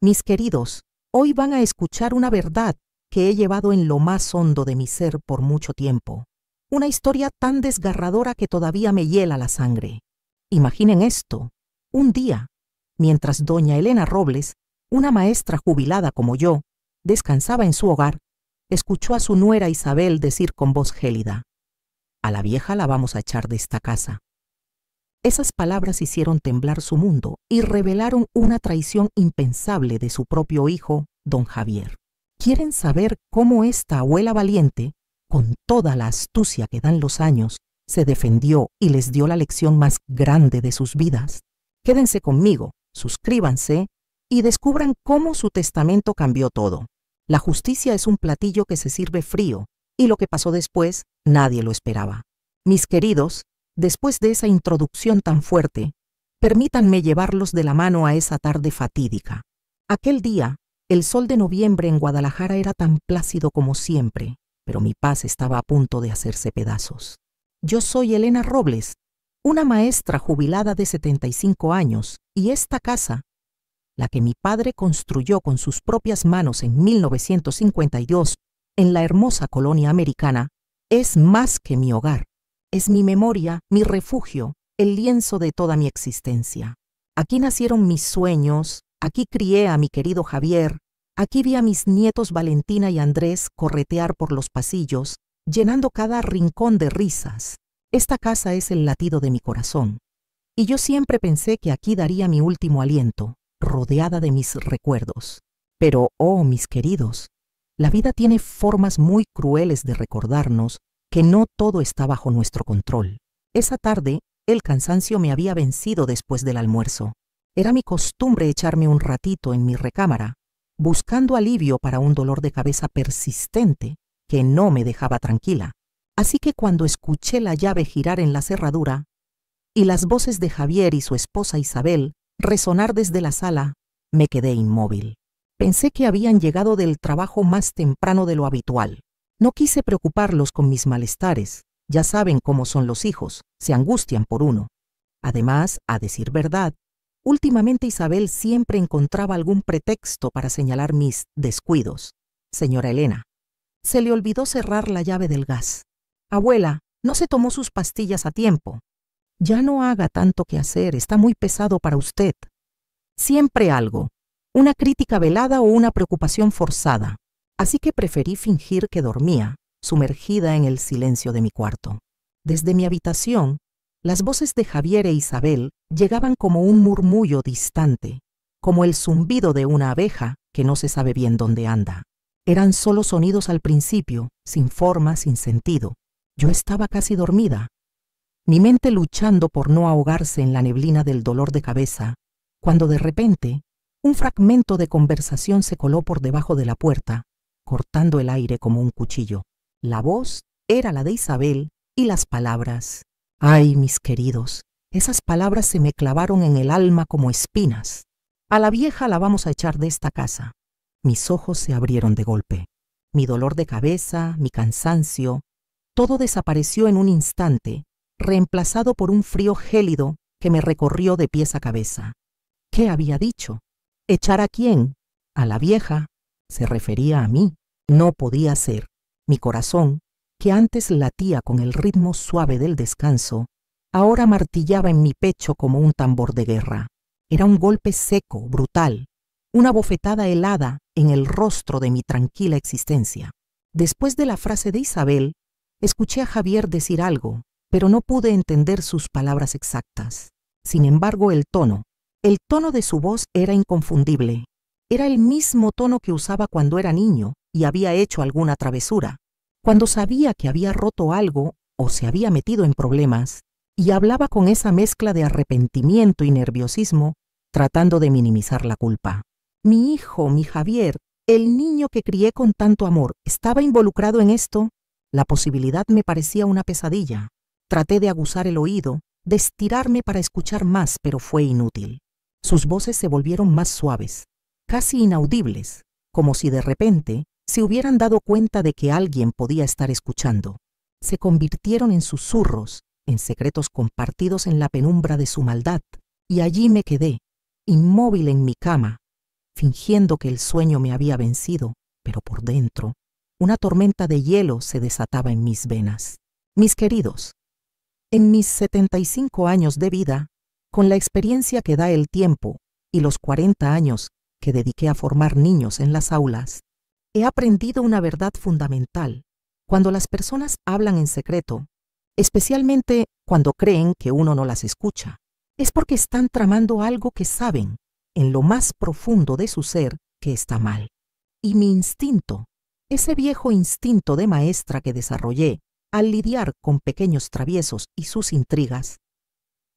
Mis queridos, hoy van a escuchar una verdad que he llevado en lo más hondo de mi ser por mucho tiempo. Una historia tan desgarradora que todavía me hiela la sangre. Imaginen esto. Un día, mientras doña Elena Robles, una maestra jubilada como yo, descansaba en su hogar, escuchó a su nuera Isabel decir con voz gélida: «A la vieja la vamos a echar de esta casa». Esas palabras hicieron temblar su mundo y revelaron una traición impensable de su propio hijo, don Javier. ¿Quieren saber cómo esta abuela valiente, con toda la astucia que dan los años, se defendió y les dio la lección más grande de sus vidas? Quédense conmigo, suscríbanse y descubran cómo su testamento cambió todo. La justicia es un platillo que se sirve frío, y lo que pasó después nadie lo esperaba. Mis queridos, después de esa introducción tan fuerte, permítanme llevarlos de la mano a esa tarde fatídica. Aquel día, el sol de noviembre en Guadalajara era tan plácido como siempre, pero mi paz estaba a punto de hacerse pedazos. Yo soy Elena Robles, una maestra jubilada de 75 años, y esta casa, la que mi padre construyó con sus propias manos en 1952 en la hermosa colonia americana, es más que mi hogar. Es mi memoria, mi refugio, el lienzo de toda mi existencia. Aquí nacieron mis sueños, aquí crié a mi querido Javier, aquí vi a mis nietos Valentina y Andrés corretear por los pasillos, llenando cada rincón de risas. Esta casa es el latido de mi corazón. Y yo siempre pensé que aquí daría mi último aliento, rodeada de mis recuerdos. Pero, oh, mis queridos, la vida tiene formas muy crueles de recordarnos que no todo está bajo nuestro control. Esa tarde, el cansancio me había vencido después del almuerzo. Era mi costumbre echarme un ratito en mi recámara, buscando alivio para un dolor de cabeza persistente que no me dejaba tranquila. Así que cuando escuché la llave girar en la cerradura y las voces de Javier y su esposa Isabel resonar desde la sala, me quedé inmóvil. Pensé que habían llegado del trabajo más temprano de lo habitual. No quise preocuparlos con mis malestares. Ya saben cómo son los hijos, se angustian por uno. Además, a decir verdad, últimamente Isabel siempre encontraba algún pretexto para señalar mis descuidos. Señora Elena, se le olvidó cerrar la llave del gas. Abuela, no se tomó sus pastillas a tiempo. Ya no haga tanto que hacer, está muy pesado para usted. Siempre algo, una crítica velada o una preocupación forzada. Así que preferí fingir que dormía, sumergida en el silencio de mi cuarto. Desde mi habitación, las voces de Javier e Isabel llegaban como un murmullo distante, como el zumbido de una abeja que no se sabe bien dónde anda. Eran solo sonidos al principio, sin forma, sin sentido. Yo estaba casi dormida, mi mente luchando por no ahogarse en la neblina del dolor de cabeza, cuando de repente un fragmento de conversación se coló por debajo de la puerta, cortando el aire como un cuchillo. La voz era la de Isabel y las palabras. Ay, mis queridos, esas palabras se me clavaron en el alma como espinas. A la vieja la vamos a echar de esta casa. Mis ojos se abrieron de golpe. Mi dolor de cabeza, mi cansancio, todo desapareció en un instante, reemplazado por un frío gélido que me recorrió de pies a cabeza. ¿Qué había dicho? ¿Echar a quién? A la vieja. Se refería a mí. No podía ser. Mi corazón, que antes latía con el ritmo suave del descanso, ahora martillaba en mi pecho como un tambor de guerra. Era un golpe seco, brutal, una bofetada helada en el rostro de mi tranquila existencia. Después de la frase de Isabel, escuché a Javier decir algo, pero no pude entender sus palabras exactas. Sin embargo, el tono de su voz era inconfundible. Era el mismo tono que usaba cuando era niño y había hecho alguna travesura, cuando sabía que había roto algo o se había metido en problemas, y hablaba con esa mezcla de arrepentimiento y nerviosismo, tratando de minimizar la culpa. Mi hijo, mi Javier, el niño que crié con tanto amor, ¿estaba involucrado en esto? La posibilidad me parecía una pesadilla. Traté de aguzar el oído, de estirarme para escuchar más, pero fue inútil. Sus voces se volvieron más suaves, casi inaudibles, como si de repente se hubieran dado cuenta de que alguien podía estar escuchando. Se convirtieron en susurros, en secretos compartidos en la penumbra de su maldad, y allí me quedé, inmóvil en mi cama, fingiendo que el sueño me había vencido, pero por dentro, una tormenta de hielo se desataba en mis venas. Mis queridos, en mis 75 años de vida, con la experiencia que da el tiempo y los 40 años que dediqué a formar niños en las aulas, he aprendido una verdad fundamental. Cuando las personas hablan en secreto, especialmente cuando creen que uno no las escucha, es porque están tramando algo que saben, en lo más profundo de su ser, que está mal. Y mi instinto, ese viejo instinto de maestra que desarrollé al lidiar con pequeños traviesos y sus intrigas,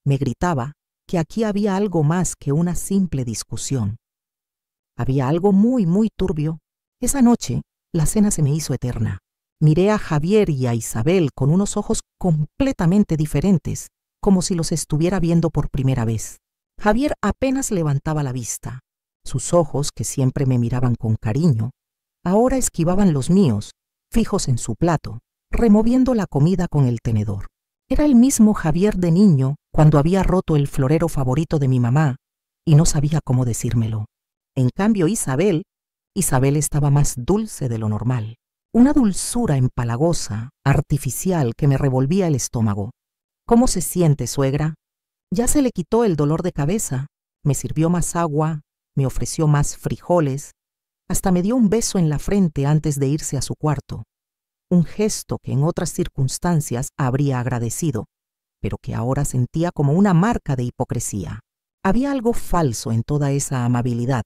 me gritaba que aquí había algo más que una simple discusión. Había algo muy, muy turbio. Esa noche, la cena se me hizo eterna. Miré a Javier y a Isabel con unos ojos completamente diferentes, como si los estuviera viendo por primera vez. Javier apenas levantaba la vista. Sus ojos, que siempre me miraban con cariño, ahora esquivaban los míos, fijos en su plato, removiendo la comida con el tenedor. Era el mismo Javier de niño cuando había roto el florero favorito de mi mamá y no sabía cómo decírmelo. En cambio, Isabel estaba más dulce de lo normal. Una dulzura empalagosa, artificial, que me revolvía el estómago. ¿Cómo se siente, suegra? Ya se le quitó el dolor de cabeza. Me sirvió más agua, me ofreció más frijoles, hasta me dio un beso en la frente antes de irse a su cuarto. Un gesto que en otras circunstancias habría agradecido, pero que ahora sentía como una marca de hipocresía. Había algo falso en toda esa amabilidad,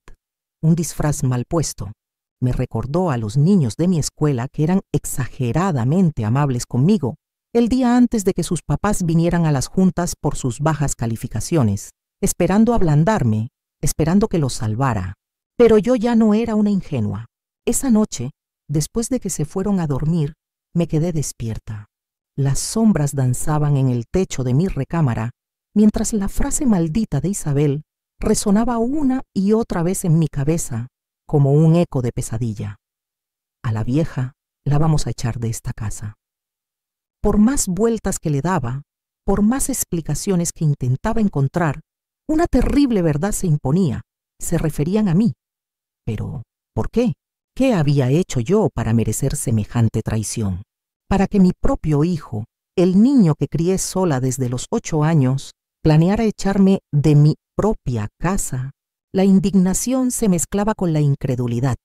un disfraz mal puesto. Me recordó a los niños de mi escuela que eran exageradamente amables conmigo el día antes de que sus papás vinieran a las juntas por sus bajas calificaciones, esperando ablandarme, esperando que los salvara. Pero yo ya no era una ingenua. Esa noche, después de que se fueron a dormir, me quedé despierta. Las sombras danzaban en el techo de mi recámara, mientras la frase maldita de Isabel resonaba una y otra vez en mi cabeza, como un eco de pesadilla. A la vieja la vamos a echar de esta casa. Por más vueltas que le daba, por más explicaciones que intentaba encontrar, una terrible verdad se imponía. Se referían a mí. Pero, ¿por qué? ¿Qué había hecho yo para merecer semejante traición? Para que mi propio hijo, el niño que crié sola desde los 8 años, planeara echarme de mi propia casa. La indignación se mezclaba con la incredulidad.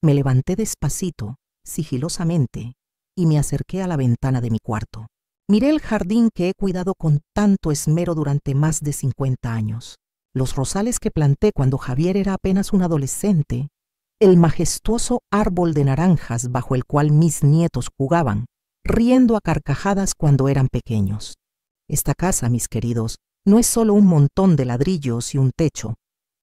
Me levanté despacito, sigilosamente, y me acerqué a la ventana de mi cuarto. Miré el jardín que he cuidado con tanto esmero durante más de 50 años. Los rosales que planté cuando Javier era apenas un adolescente, el majestuoso árbol de naranjas bajo el cual mis nietos jugaban, riendo a carcajadas cuando eran pequeños. Esta casa, mis queridos, no es solo un montón de ladrillos y un techo.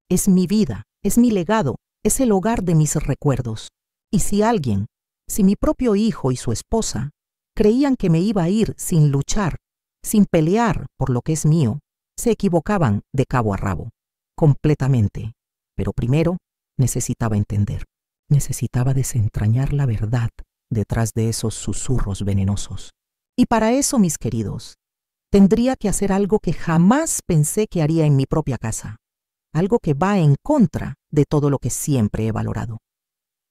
Es mi vida, es mi legado, es el hogar de mis recuerdos. Y si mi propio hijo y su esposa creían que me iba a ir sin luchar, sin pelear por lo que es mío, se equivocaban de cabo a rabo, completamente. Pero primero necesitaba entender, necesitaba desentrañar la verdad detrás de esos susurros venenosos. Y para eso, mis queridos, tendría que hacer algo que jamás pensé que haría en mi propia casa, algo que va en contra de todo lo que siempre he valorado.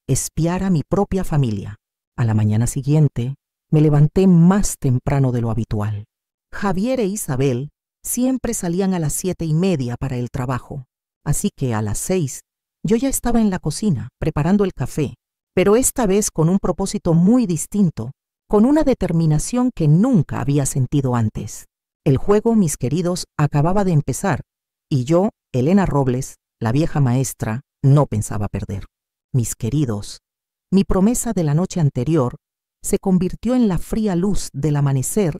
Espiar a mi propia familia. A la mañana siguiente, me levanté más temprano de lo habitual. Javier e Isabel siempre salían a las 7:30 para el trabajo, así que a las 6 yo ya estaba en la cocina preparando el café, pero esta vez con un propósito muy distinto, con una determinación que nunca había sentido antes. El juego, mis queridos, acababa de empezar, y yo, Elena Robles, la vieja maestra, no pensaba perder. Mis queridos, mi promesa de la noche anterior se convirtió en la fría luz del amanecer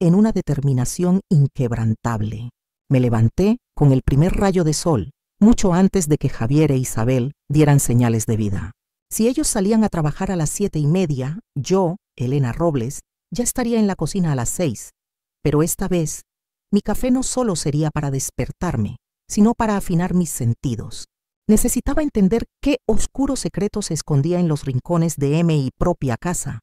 en una determinación inquebrantable. Me levanté con el primer rayo de sol, mucho antes de que Javier e Isabel dieran señales de vida. Si ellos salían a trabajar a las 7:30, yo, Elena Robles, ya estaría en la cocina a las 6. Pero esta vez, mi café no solo sería para despertarme, sino para afinar mis sentidos. Necesitaba entender qué oscuro secreto se escondía en los rincones de mi propia casa.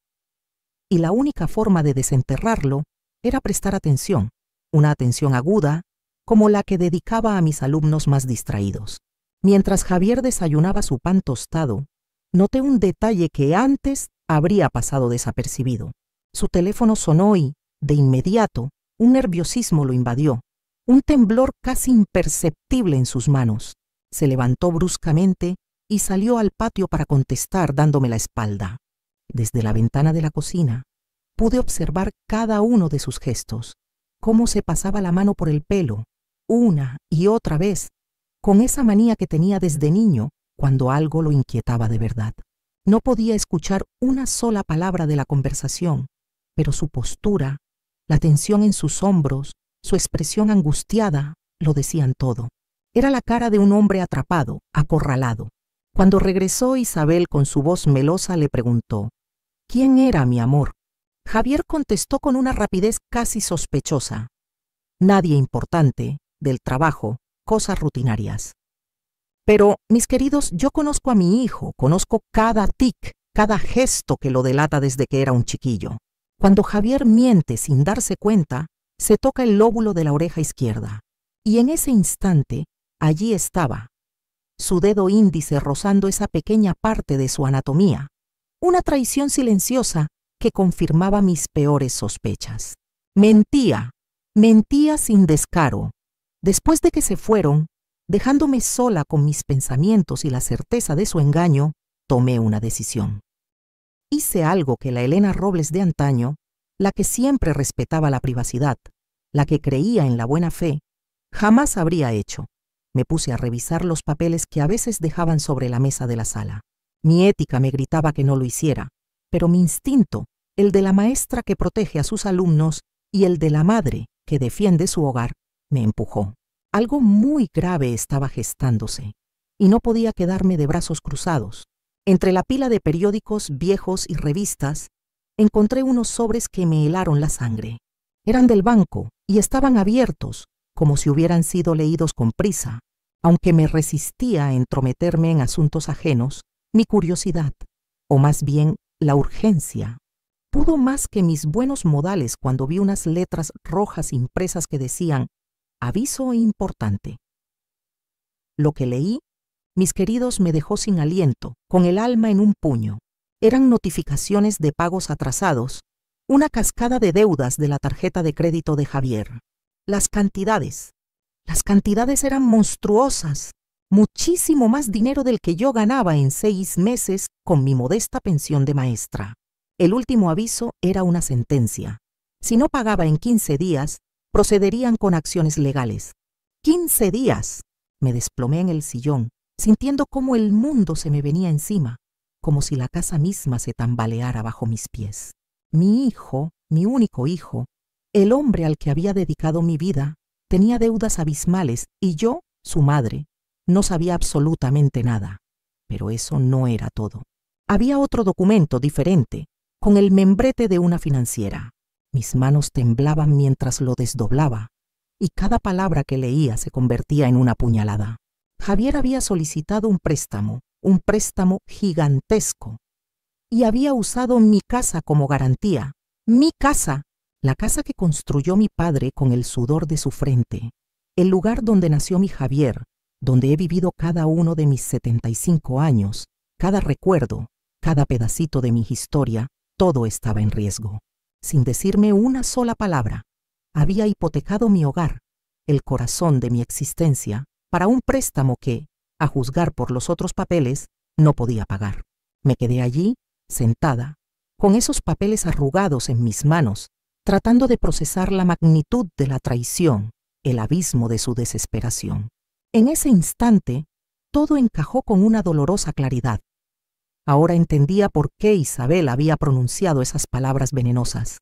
Y la única forma de desenterrarlo era prestar atención, una atención aguda, como la que dedicaba a mis alumnos más distraídos. Mientras Javier desayunaba su pan tostado, noté un detalle que antes habría pasado desapercibido. Su teléfono sonó y, de inmediato, un nerviosismo lo invadió, un temblor casi imperceptible en sus manos. Se levantó bruscamente y salió al patio para contestar dándome la espalda. Desde la ventana de la cocina, pude observar cada uno de sus gestos, cómo se pasaba la mano por el pelo, una y otra vez, con esa manía que tenía desde niño cuando algo lo inquietaba de verdad. No podía escuchar una sola palabra de la conversación, pero su postura, la tensión en sus hombros, su expresión angustiada, lo decían todo. Era la cara de un hombre atrapado, acorralado. Cuando regresó Isabel con su voz melosa le preguntó: ¿quién era mi amor? Javier contestó con una rapidez casi sospechosa: nadie importante, del trabajo, cosas rutinarias. Pero, mis queridos, yo conozco a mi hijo, conozco cada tic, cada gesto que lo delata desde que era un chiquillo. Cuando Javier miente sin darse cuenta, se toca el lóbulo de la oreja izquierda. Y en ese instante, allí estaba, su dedo índice rozando esa pequeña parte de su anatomía. Una traición silenciosa que confirmaba mis peores sospechas. Mentía, mentía sin descaro. Después de que se fueron, dejándome sola con mis pensamientos y la certeza de su engaño, tomé una decisión. Hice algo que la Elena Robles de antaño, la que siempre respetaba la privacidad, la que creía en la buena fe, jamás habría hecho. Me puse a revisar los papeles que a veces dejaban sobre la mesa de la sala. Mi ética me gritaba que no lo hiciera, pero mi instinto, el de la maestra que protege a sus alumnos y el de la madre que defiende su hogar, me empujó. Algo muy grave estaba gestándose, y no podía quedarme de brazos cruzados. Entre la pila de periódicos viejos y revistas, encontré unos sobres que me helaron la sangre. Eran del banco y estaban abiertos, como si hubieran sido leídos con prisa. Aunque me resistía a entrometerme en asuntos ajenos, mi curiosidad, o más bien la urgencia, pudo más que mis buenos modales cuando vi unas letras rojas impresas que decían: aviso importante. Lo que leí, mis queridos, me dejó sin aliento, con el alma en un puño. Eran notificaciones de pagos atrasados, una cascada de deudas de la tarjeta de crédito de Javier. Las cantidades eran monstruosas, muchísimo más dinero del que yo ganaba en 6 meses con mi modesta pensión de maestra. El último aviso era una sentencia. Si no pagaba en 15 días, procederían con acciones legales. 15 días. Me desplomé en el sillón, sintiendo cómo el mundo se me venía encima, como si la casa misma se tambaleara bajo mis pies. Mi hijo, mi único hijo, el hombre al que había dedicado mi vida, tenía deudas abismales y yo, su madre, no sabía absolutamente nada. Pero eso no era todo. Había otro documento diferente, con el membrete de una financiera. Mis manos temblaban mientras lo desdoblaba, y cada palabra que leía se convertía en una puñalada. Javier había solicitado un préstamo gigantesco, y había usado mi casa como garantía. Mi casa, la casa que construyó mi padre con el sudor de su frente, el lugar donde nació mi Javier, donde he vivido cada uno de mis 75 años, cada recuerdo, cada pedacito de mi historia, todo estaba en riesgo. Sin decirme una sola palabra, había hipotecado mi hogar, el corazón de mi existencia, para un préstamo que, a juzgar por los otros papeles, no podía pagar. Me quedé allí, sentada, con esos papeles arrugados en mis manos, tratando de procesar la magnitud de la traición, el abismo de su desesperación. En ese instante, todo encajó con una dolorosa claridad. Ahora entendía por qué Isabel había pronunciado esas palabras venenosas.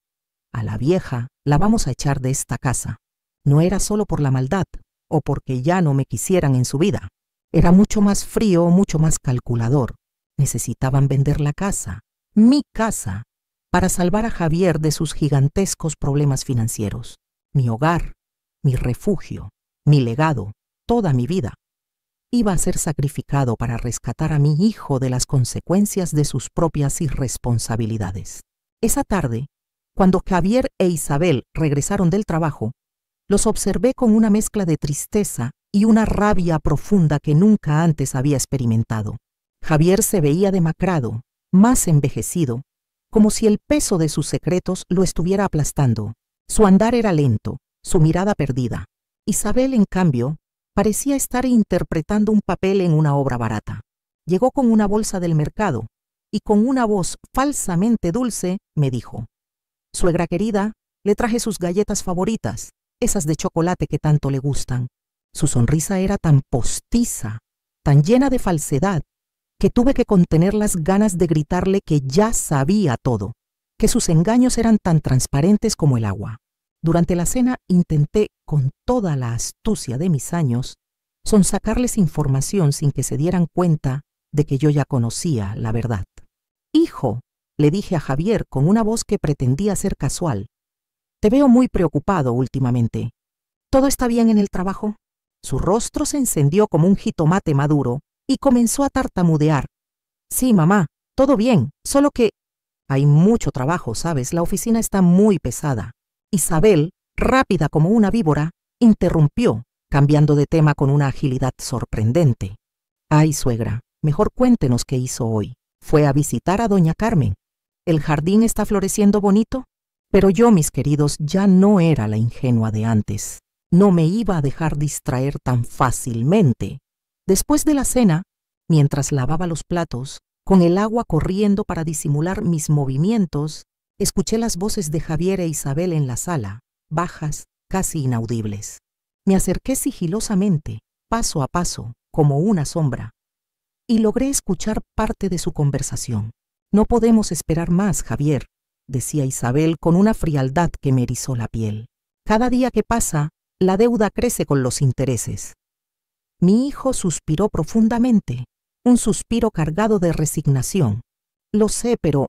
A la vieja la vamos a echar de esta casa. No era solo por la maldad, o porque ya no me quisieran en su vida. Era mucho más frío, mucho más calculador. Necesitaban vender la casa, mi casa, para salvar a Javier de sus gigantescos problemas financieros. Mi hogar, mi refugio, mi legado, toda mi vida, iba a ser sacrificado para rescatar a mi hijo de las consecuencias de sus propias irresponsabilidades. Esa tarde, cuando Javier e Isabel regresaron del trabajo, los observé con una mezcla de tristeza y una rabia profunda que nunca antes había experimentado. Javier se veía demacrado, más envejecido, como si el peso de sus secretos lo estuviera aplastando. Su andar era lento, su mirada perdida. Isabel, en cambio, parecía estar interpretando un papel en una obra barata. Llegó con una bolsa del mercado y con una voz falsamente dulce me dijo: «Suegra querida, le traje sus galletas favoritas, esas de chocolate que tanto le gustan». Su sonrisa era tan postiza, tan llena de falsedad, que tuve que contener las ganas de gritarle que ya sabía todo, que sus engaños eran tan transparentes como el agua. Durante la cena intenté, con toda la astucia de mis años, sonsacarles información sin que se dieran cuenta de que yo ya conocía la verdad. «Hijo», le dije a Javier con una voz que pretendía ser casual, «te veo muy preocupado últimamente. ¿Todo está bien en el trabajo?». Su rostro se encendió como un jitomate maduro y comenzó a tartamudear. «Sí, mamá, todo bien, solo que hay mucho trabajo, ¿sabes? La oficina está muy pesada». Isabel, rápida como una víbora, interrumpió, cambiando de tema con una agilidad sorprendente. «Ay, suegra, mejor cuéntenos qué hizo hoy. Fue a visitar a doña Carmen. ¿El jardín está floreciendo bonito?». Pero yo, mis queridos, ya no era la ingenua de antes. No me iba a dejar distraer tan fácilmente. Después de la cena, mientras lavaba los platos, con el agua corriendo para disimular mis movimientos, escuché las voces de Javier e Isabel en la sala, bajas, casi inaudibles. Me acerqué sigilosamente, paso a paso, como una sombra, y logré escuchar parte de su conversación. «No podemos esperar más, Javier», decía Isabel con una frialdad que me erizó la piel. «Cada día que pasa, la deuda crece con los intereses». Mi hijo suspiró profundamente, un suspiro cargado de resignación. «Lo sé, pero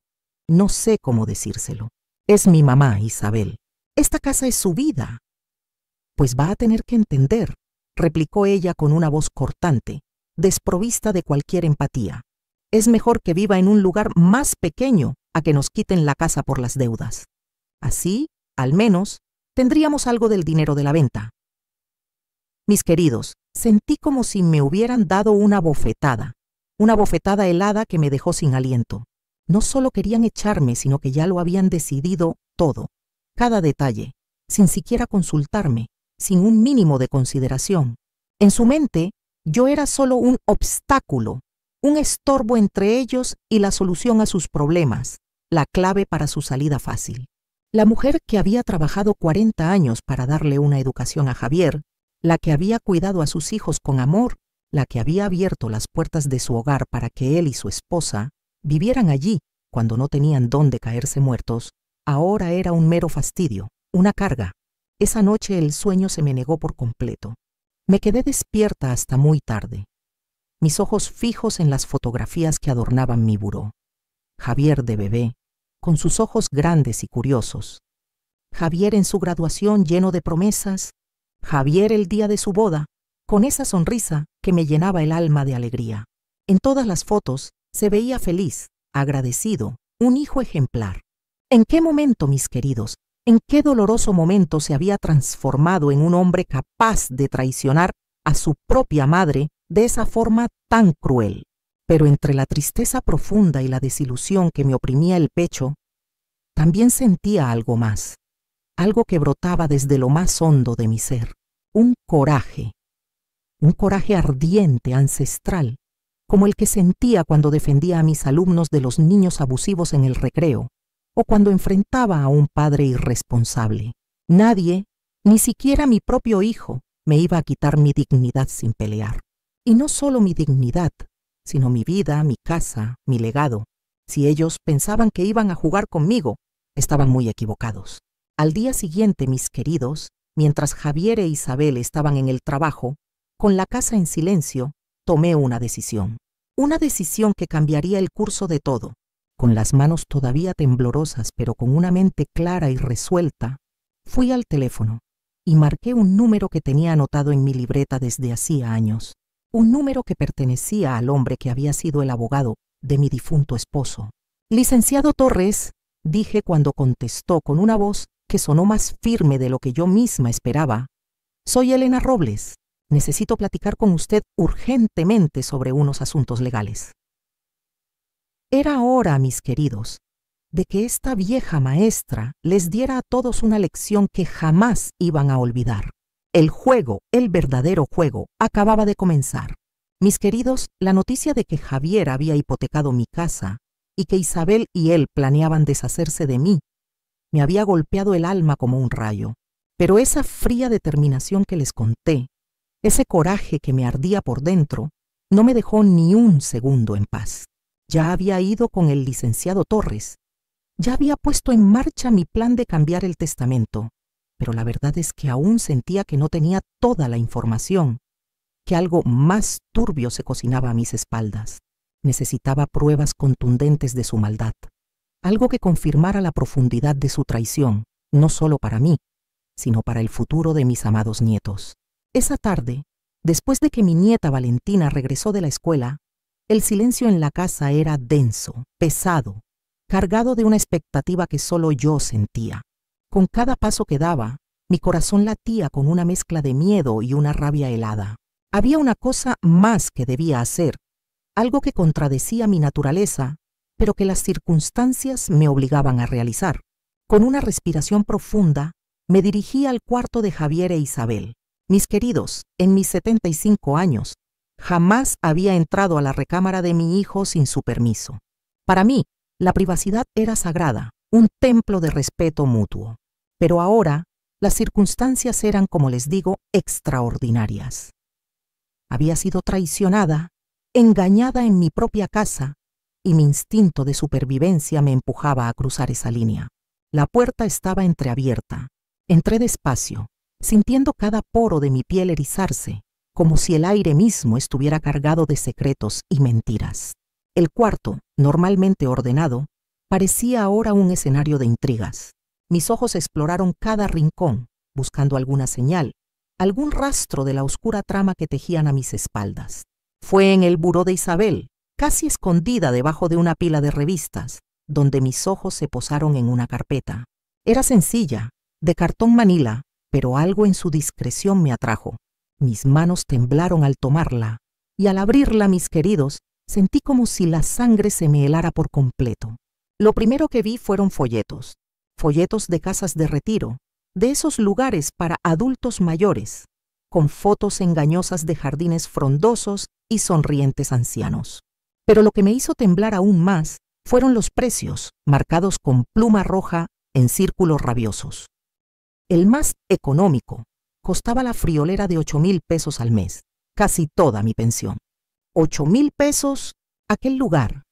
no sé cómo decírselo. Es mi mamá, Isabel. Esta casa es su vida». «Pues va a tener que entender», replicó ella con una voz cortante, desprovista de cualquier empatía. «Es mejor que viva en un lugar más pequeño a que nos quiten la casa por las deudas. Así, al menos, tendríamos algo del dinero de la venta». Mis queridos, sentí como si me hubieran dado una bofetada helada que me dejó sin aliento. No solo querían echarme, sino que ya lo habían decidido todo, cada detalle, sin siquiera consultarme, sin un mínimo de consideración. En su mente, yo era solo un obstáculo, un estorbo entre ellos y la solución a sus problemas, la clave para su salida fácil. La mujer que había trabajado 40 años para darle una educación a Javier, la que había cuidado a sus hijos con amor, la que había abierto las puertas de su hogar para que él y su esposa vivieran allí cuando no tenían dónde caerse muertos, ahora era un mero fastidio, una carga. Esa noche el sueño se me negó por completo. Me quedé despierta hasta muy tarde, mis ojos fijos en las fotografías que adornaban mi buró. Javier de bebé, con sus ojos grandes y curiosos. Javier en su graduación lleno de promesas. Javier el día de su boda, con esa sonrisa que me llenaba el alma de alegría. En todas las fotos se veía feliz, agradecido, un hijo ejemplar. ¿En qué momento, mis queridos, en qué doloroso momento se había transformado en un hombre capaz de traicionar a su propia madre de esa forma tan cruel? Pero entre la tristeza profunda y la desilusión que me oprimía el pecho, también sentía algo más, algo que brotaba desde lo más hondo de mi ser, un coraje ardiente, ancestral, como el que sentía cuando defendía a mis alumnos de los niños abusivos en el recreo, o cuando enfrentaba a un padre irresponsable. Nadie, ni siquiera mi propio hijo, me iba a quitar mi dignidad sin pelear. Y no solo mi dignidad, sino mi vida, mi casa, mi legado. Si ellos pensaban que iban a jugar conmigo, estaban muy equivocados. Al día siguiente, mis queridos, mientras Javier e Isabel estaban en el trabajo, con la casa en silencio, tomé una decisión. Una decisión que cambiaría el curso de todo. Con las manos todavía temblorosas, pero con una mente clara y resuelta, fui al teléfono y marqué un número que tenía anotado en mi libreta desde hacía años. Un número que pertenecía al hombre que había sido el abogado de mi difunto esposo. «Licenciado Torres», dije cuando contestó con una voz que sonó más firme de lo que yo misma esperaba. «Soy Elena Robles. Necesito platicar con usted urgentemente sobre unos asuntos legales. Era hora, mis queridos, de que esta vieja maestra les diera a todos una lección que jamás iban a olvidar. El juego, el verdadero juego, acababa de comenzar. Mis queridos, la noticia de que Javier había hipotecado mi casa y que Isabel y él planeaban deshacerse de mí, me había golpeado el alma como un rayo. Pero esa fría determinación que les conté, ese coraje que me ardía por dentro, no me dejó ni un segundo en paz. Ya había ido con el licenciado Torres. Ya había puesto en marcha mi plan de cambiar el testamento, pero la verdad es que aún sentía que no tenía toda la información, que algo más turbio se cocinaba a mis espaldas. Necesitaba pruebas contundentes de su maldad, algo que confirmara la profundidad de su traición, no solo para mí, sino para el futuro de mis amados nietos. Esa tarde, después de que mi nieta Valentina regresó de la escuela, el silencio en la casa era denso, pesado, cargado de una expectativa que solo yo sentía. Con cada paso que daba, mi corazón latía con una mezcla de miedo y una rabia helada. Había una cosa más que debía hacer, algo que contradecía mi naturaleza, pero que las circunstancias me obligaban a realizar. Con una respiración profunda, me dirigí al cuarto de Javier e Isabel. Mis queridos, en mis 75 años, jamás había entrado a la recámara de mi hijo sin su permiso. Para mí, la privacidad era sagrada, un templo de respeto mutuo. Pero ahora, las circunstancias eran, como les digo, extraordinarias. Había sido traicionada, engañada en mi propia casa, y mi instinto de supervivencia me empujaba a cruzar esa línea. La puerta estaba entreabierta. Entré despacio, sintiendo cada poro de mi piel erizarse, como si el aire mismo estuviera cargado de secretos y mentiras. El cuarto, normalmente ordenado, parecía ahora un escenario de intrigas. Mis ojos exploraron cada rincón, buscando alguna señal, algún rastro de la oscura trama que tejían a mis espaldas. Fue en el buró de Isabel, casi escondida debajo de una pila de revistas, donde mis ojos se posaron en una carpeta. Era sencilla, de cartón manila, pero algo en su discreción me atrajo. Mis manos temblaron al tomarla, y al abrirla, mis queridos, sentí como si la sangre se me helara por completo. Lo primero que vi fueron folletos de casas de retiro, de esos lugares para adultos mayores, con fotos engañosas de jardines frondosos y sonrientes ancianos. Pero lo que me hizo temblar aún más fueron los precios, marcados con pluma roja en círculos rabiosos. El más económico costaba la friolera de 8,000 pesos al mes, casi toda mi pensión. 8,000 pesos, aquel lugar,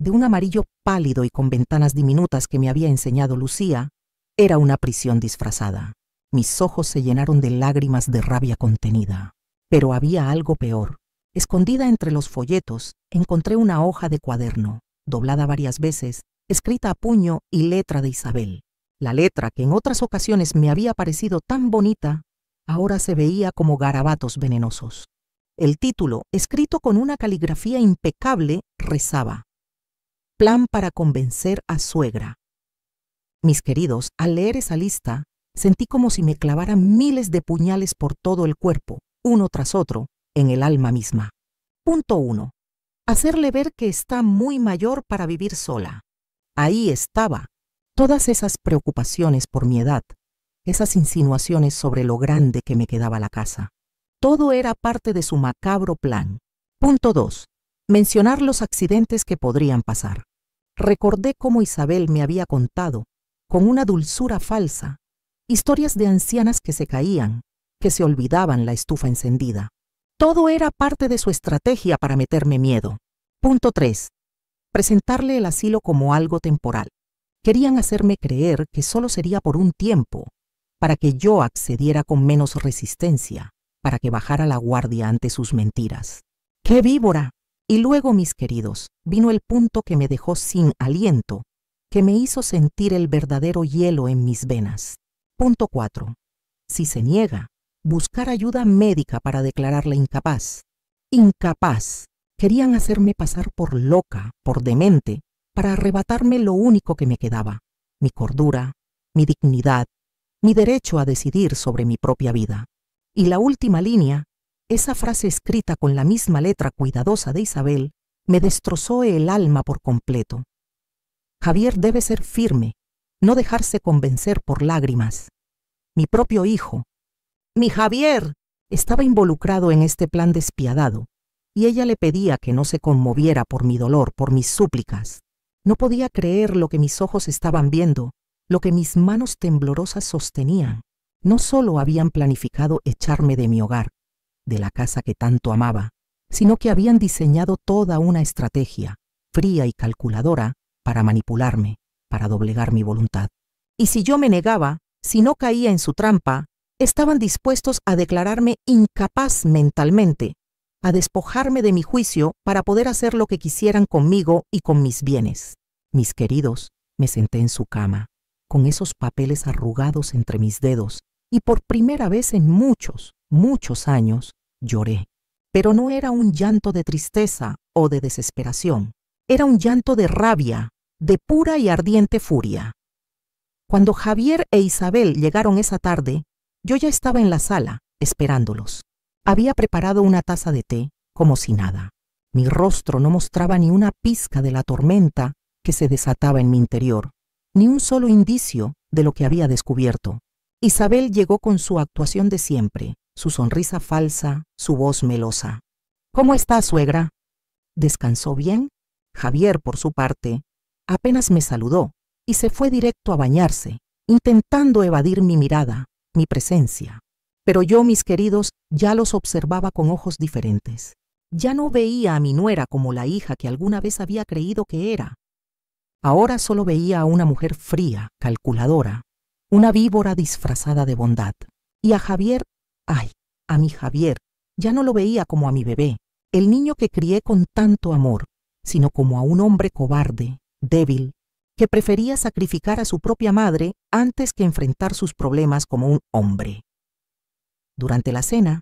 de un amarillo pálido y con ventanas diminutas que me había enseñado Lucía, era una prisión disfrazada. Mis ojos se llenaron de lágrimas de rabia contenida. Pero había algo peor. Escondida entre los folletos, encontré una hoja de cuaderno, doblada varias veces, escrita a puño y letra de Isabel. La letra, que en otras ocasiones me había parecido tan bonita, ahora se veía como garabatos venenosos. El título, escrito con una caligrafía impecable, rezaba: Plan para convencer a suegra. Mis queridos, al leer esa lista, sentí como si me clavaran miles de puñales por todo el cuerpo, uno tras otro, en el alma misma. Punto 1. Hacerle ver que está muy mayor para vivir sola. Ahí estaba. Todas esas preocupaciones por mi edad, esas insinuaciones sobre lo grande que me quedaba la casa. Todo era parte de su macabro plan. Punto 2. Mencionar los accidentes que podrían pasar. Recordé cómo Isabel me había contado, con una dulzura falsa, historias de ancianas que se caían, que se olvidaban la estufa encendida. Todo era parte de su estrategia para meterme miedo. Punto 3. Presentarle el asilo como algo temporal. Querían hacerme creer que solo sería por un tiempo, para que yo accediera con menos resistencia, para que bajara la guardia ante sus mentiras. ¡Qué víbora! Y luego, mis queridos, vino el punto que me dejó sin aliento, que me hizo sentir el verdadero hielo en mis venas. Punto 4. Si se niega, buscar ayuda médica para declararla incapaz. Incapaz. Querían hacerme pasar por loca, por demente, para arrebatarme lo único que me quedaba: mi cordura, mi dignidad, mi derecho a decidir sobre mi propia vida. Y la última línea, Esa frase escrita con la misma letra cuidadosa de Isabel me destrozó el alma por completo. Javier debe ser firme, no dejarse convencer por lágrimas. Mi propio hijo, mi Javier, estaba involucrado en este plan despiadado, y ella le pedía que no se conmoviera por mi dolor, por mis súplicas. No podía creer lo que mis ojos estaban viendo, lo que mis manos temblorosas sostenían. No solo habían planificado echarme de mi hogar, de la casa que tanto amaba, sino que habían diseñado toda una estrategia, fría y calculadora, para manipularme, para doblegar mi voluntad. Y si yo me negaba, si no caía en su trampa, estaban dispuestos a declararme incapaz mentalmente, a despojarme de mi juicio para poder hacer lo que quisieran conmigo y con mis bienes. Mis queridos, me senté en su cama, con esos papeles arrugados entre mis dedos, y por primera vez en muchos, muchos años, lloré. Pero no era un llanto de tristeza o de desesperación, era un llanto de rabia, de pura y ardiente furia. Cuando Javier e Isabel llegaron esa tarde, yo ya estaba en la sala, esperándolos. Había preparado una taza de té, como si nada. Mi rostro no mostraba ni una pizca de la tormenta que se desataba en mi interior, ni un solo indicio de lo que había descubierto. Isabel llegó con su actuación de siempre, su sonrisa falsa, su voz melosa. «¿Cómo está, suegra?» ¿Descansó bien? Javier, por su parte, apenas me saludó y se fue directo a bañarse, intentando evadir mi mirada, mi presencia. Pero yo, mis queridos, ya los observaba con ojos diferentes. Ya no veía a mi nuera como la hija que alguna vez había creído que era. Ahora solo veía a una mujer fría, calculadora, una víbora disfrazada de bondad. Y a Javier, ay, a mi Javier, ya no lo veía como a mi bebé, el niño que crié con tanto amor, sino como a un hombre cobarde, débil, que prefería sacrificar a su propia madre antes que enfrentar sus problemas como un hombre. Durante la cena,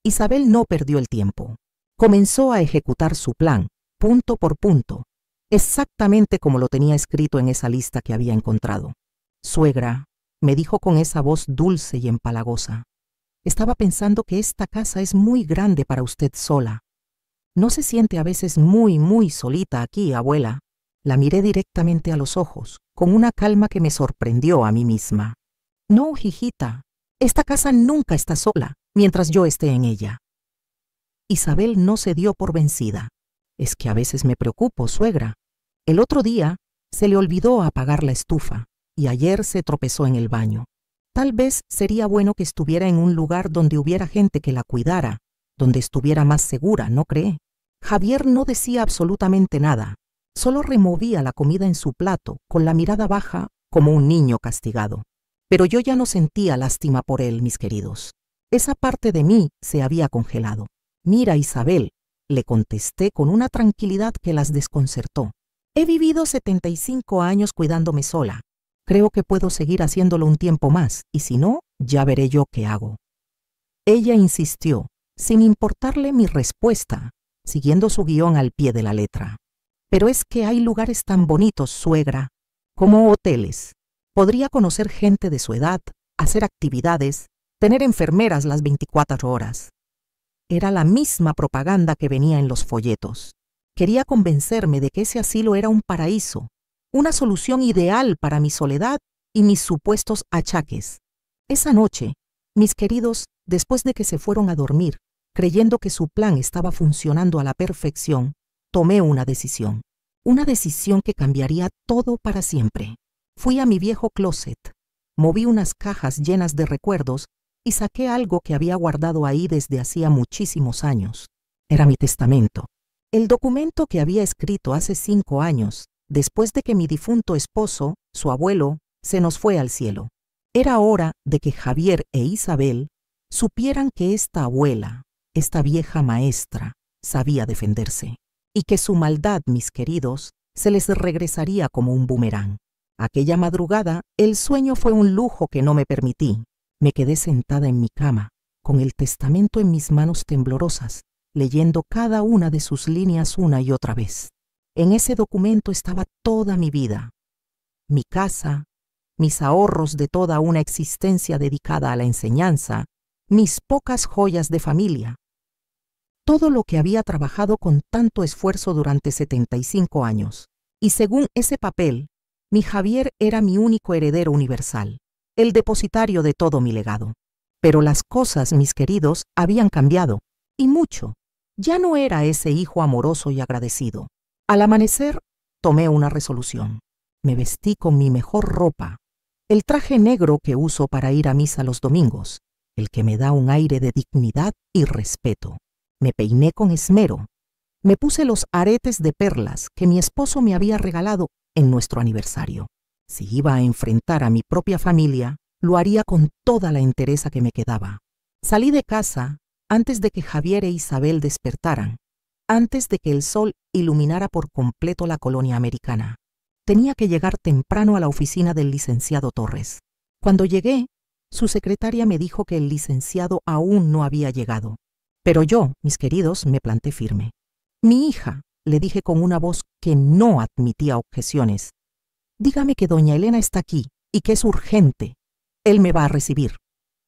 Isabel no perdió el tiempo. Comenzó a ejecutar su plan, punto por punto, exactamente como lo tenía escrito en esa lista que había encontrado. «Suegra», me dijo con esa voz dulce y empalagosa, «estaba pensando que esta casa es muy grande para usted sola. ¿No se siente a veces muy, muy solita aquí, abuela?» La miré directamente a los ojos, con una calma que me sorprendió a mí misma. «No, hijita, esta casa nunca está sola, mientras yo esté en ella». Isabel no se dio por vencida. «Es que a veces me preocupo, suegra. El otro día se le olvidó apagar la estufa y ayer se tropezó en el baño. Tal vez sería bueno que estuviera en un lugar donde hubiera gente que la cuidara, donde estuviera más segura, ¿no cree?» Javier no decía absolutamente nada. Solo removía la comida en su plato, con la mirada baja, como un niño castigado. Pero yo ya no sentía lástima por él, mis queridos. Esa parte de mí se había congelado. «Mira, Isabel», le contesté con una tranquilidad que las desconcertó. «He vivido 75 años cuidándome sola. Creo que puedo seguir haciéndolo un tiempo más, y si no, ya veré yo qué hago». Ella insistió, sin importarle mi respuesta, siguiendo su guión al pie de la letra. «Pero es que hay lugares tan bonitos, suegra, como hoteles. Podría conocer gente de su edad, hacer actividades, tener enfermeras las 24 horas. Era la misma propaganda que venía en los folletos. Quería convencerme de que ese asilo era un paraíso, una solución ideal para mi soledad y mis supuestos achaques. Esa noche, mis queridos, después de que se fueron a dormir, creyendo que su plan estaba funcionando a la perfección, tomé una decisión que cambiaría todo para siempre. Fui a mi viejo closet, moví unas cajas llenas de recuerdos y saqué algo que había guardado ahí desde hacía muchísimos años. Era mi testamento, el documento que había escrito hace 5 años, después de que mi difunto esposo, su abuelo, se nos fue al cielo. Era hora de que Javier e Isabel supieran que esta abuela, esta vieja maestra, sabía defenderse, y que su maldad, mis queridos, se les regresaría como un boomerang. Aquella madrugada, el sueño fue un lujo que no me permití. Me quedé sentada en mi cama, con el testamento en mis manos temblorosas, leyendo cada una de sus líneas una y otra vez. En ese documento estaba toda mi vida, mi casa, mis ahorros de toda una existencia dedicada a la enseñanza, mis pocas joyas de familia, todo lo que había trabajado con tanto esfuerzo durante 75 años. Y según ese papel, mi Javier era mi único heredero universal, el depositario de todo mi legado. Pero las cosas, mis queridos, habían cambiado, y mucho. Ya no era ese hijo amoroso y agradecido. Al amanecer, tomé una resolución. Me vestí con mi mejor ropa, el traje negro que uso para ir a misa los domingos, el que me da un aire de dignidad y respeto. Me peiné con esmero. Me puse los aretes de perlas que mi esposo me había regalado en nuestro aniversario. Si iba a enfrentar a mi propia familia, lo haría con toda la entereza que me quedaba. Salí de casa antes de que Javier e Isabel despertaran, antes de que el sol iluminara por completo la colonia americana. Tenía que llegar temprano a la oficina del licenciado Torres. Cuando llegué, su secretaria me dijo que el licenciado aún no había llegado. Pero yo, mis queridos, me planté firme. Mi hija, le dije con una voz que no admitía objeciones. Dígame que doña Elena está aquí y que es urgente. Él me va a recibir.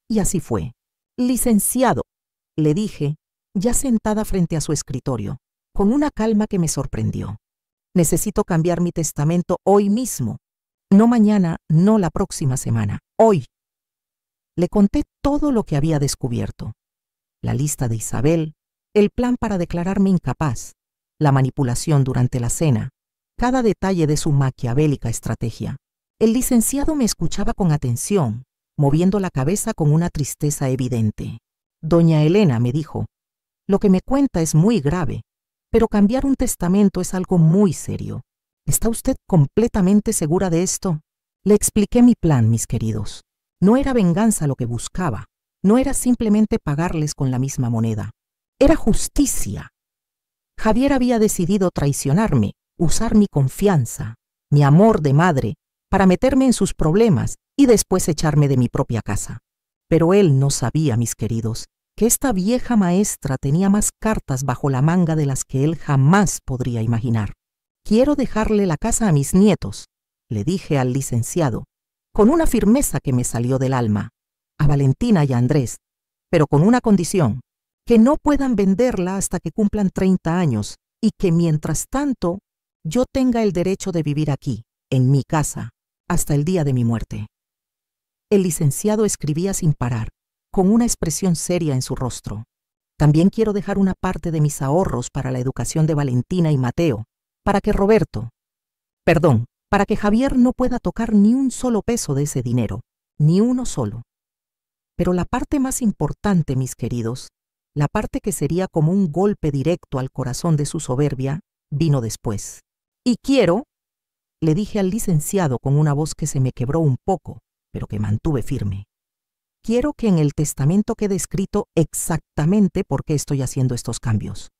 Y así fue. Licenciado, le dije, ya sentada frente a su escritorio, con una calma que me sorprendió. Necesito cambiar mi testamento hoy mismo. No mañana, no la próxima semana. Hoy. Le conté todo lo que había descubierto. La lista de Isabel, el plan para declararme incapaz, la manipulación durante la cena, cada detalle de su maquiavélica estrategia. El licenciado me escuchaba con atención, moviendo la cabeza con una tristeza evidente. Doña Elena, me dijo, lo que me cuenta es muy grave, pero cambiar un testamento es algo muy serio. ¿Está usted completamente segura de esto? Le expliqué mi plan, mis queridos. No era venganza lo que buscaba, no era simplemente pagarles con la misma moneda. Era justicia. Javier había decidido traicionarme, usar mi confianza, mi amor de madre, para meterme en sus problemas y después echarme de mi propia casa. Pero él no sabía, mis queridos, que esta vieja maestra tenía más cartas bajo la manga de las que él jamás podría imaginar. Quiero dejarle la casa a mis nietos, le dije al licenciado, con una firmeza que me salió del alma, a Valentina y a Andrés, pero con una condición, que no puedan venderla hasta que cumplan 30 años y que mientras tanto yo tenga el derecho de vivir aquí, en mi casa, hasta el día de mi muerte. El licenciado escribía sin parar, con una expresión seria en su rostro. También quiero dejar una parte de mis ahorros para la educación de Valentina y Mateo, para que para que Javier no pueda tocar ni un solo peso de ese dinero, ni uno solo. Pero la parte más importante, mis queridos, la parte que sería como un golpe directo al corazón de su soberbia, vino después. Y quiero, le dije al licenciado con una voz que se me quebró un poco, pero que mantuve firme. Quiero que en el testamento quede escrito exactamente por qué estoy haciendo estos cambios.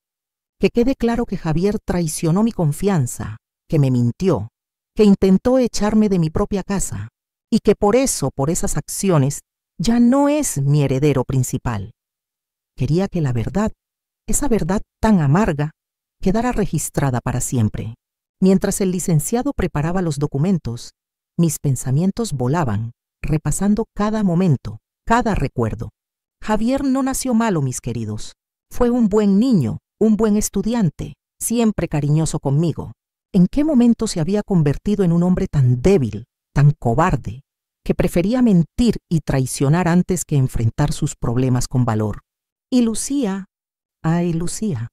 Que quede claro que Javier traicionó mi confianza, que me mintió, que intentó echarme de mi propia casa, y que por eso, por esas acciones, ya no es mi heredero principal. Quería que la verdad, esa verdad tan amarga, quedara registrada para siempre. Mientras el licenciado preparaba los documentos, mis pensamientos volaban, repasando cada momento, cada recuerdo. Javier no nació malo, mis queridos. Fue un buen niño, un buen estudiante, siempre cariñoso conmigo. ¿En qué momento se había convertido en un hombre tan débil, tan cobarde, que prefería mentir y traicionar antes que enfrentar sus problemas con valor? Y Lucía, ay Lucía,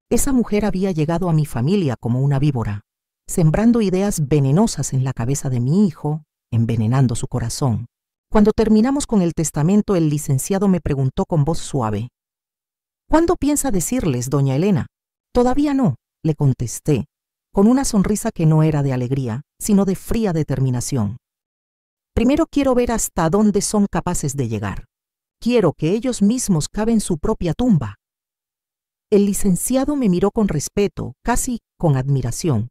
esa mujer había llegado a mi familia como una víbora, sembrando ideas venenosas en la cabeza de mi hijo, envenenando su corazón. Cuando terminamos con el testamento, el licenciado me preguntó con voz suave, ¿cuándo piensa decirles, doña Elena? Todavía no, le contesté, con una sonrisa que no era de alegría, sino de fría determinación. Primero quiero ver hasta dónde son capaces de llegar. Quiero que ellos mismos caven su propia tumba. El licenciado me miró con respeto, casi con admiración.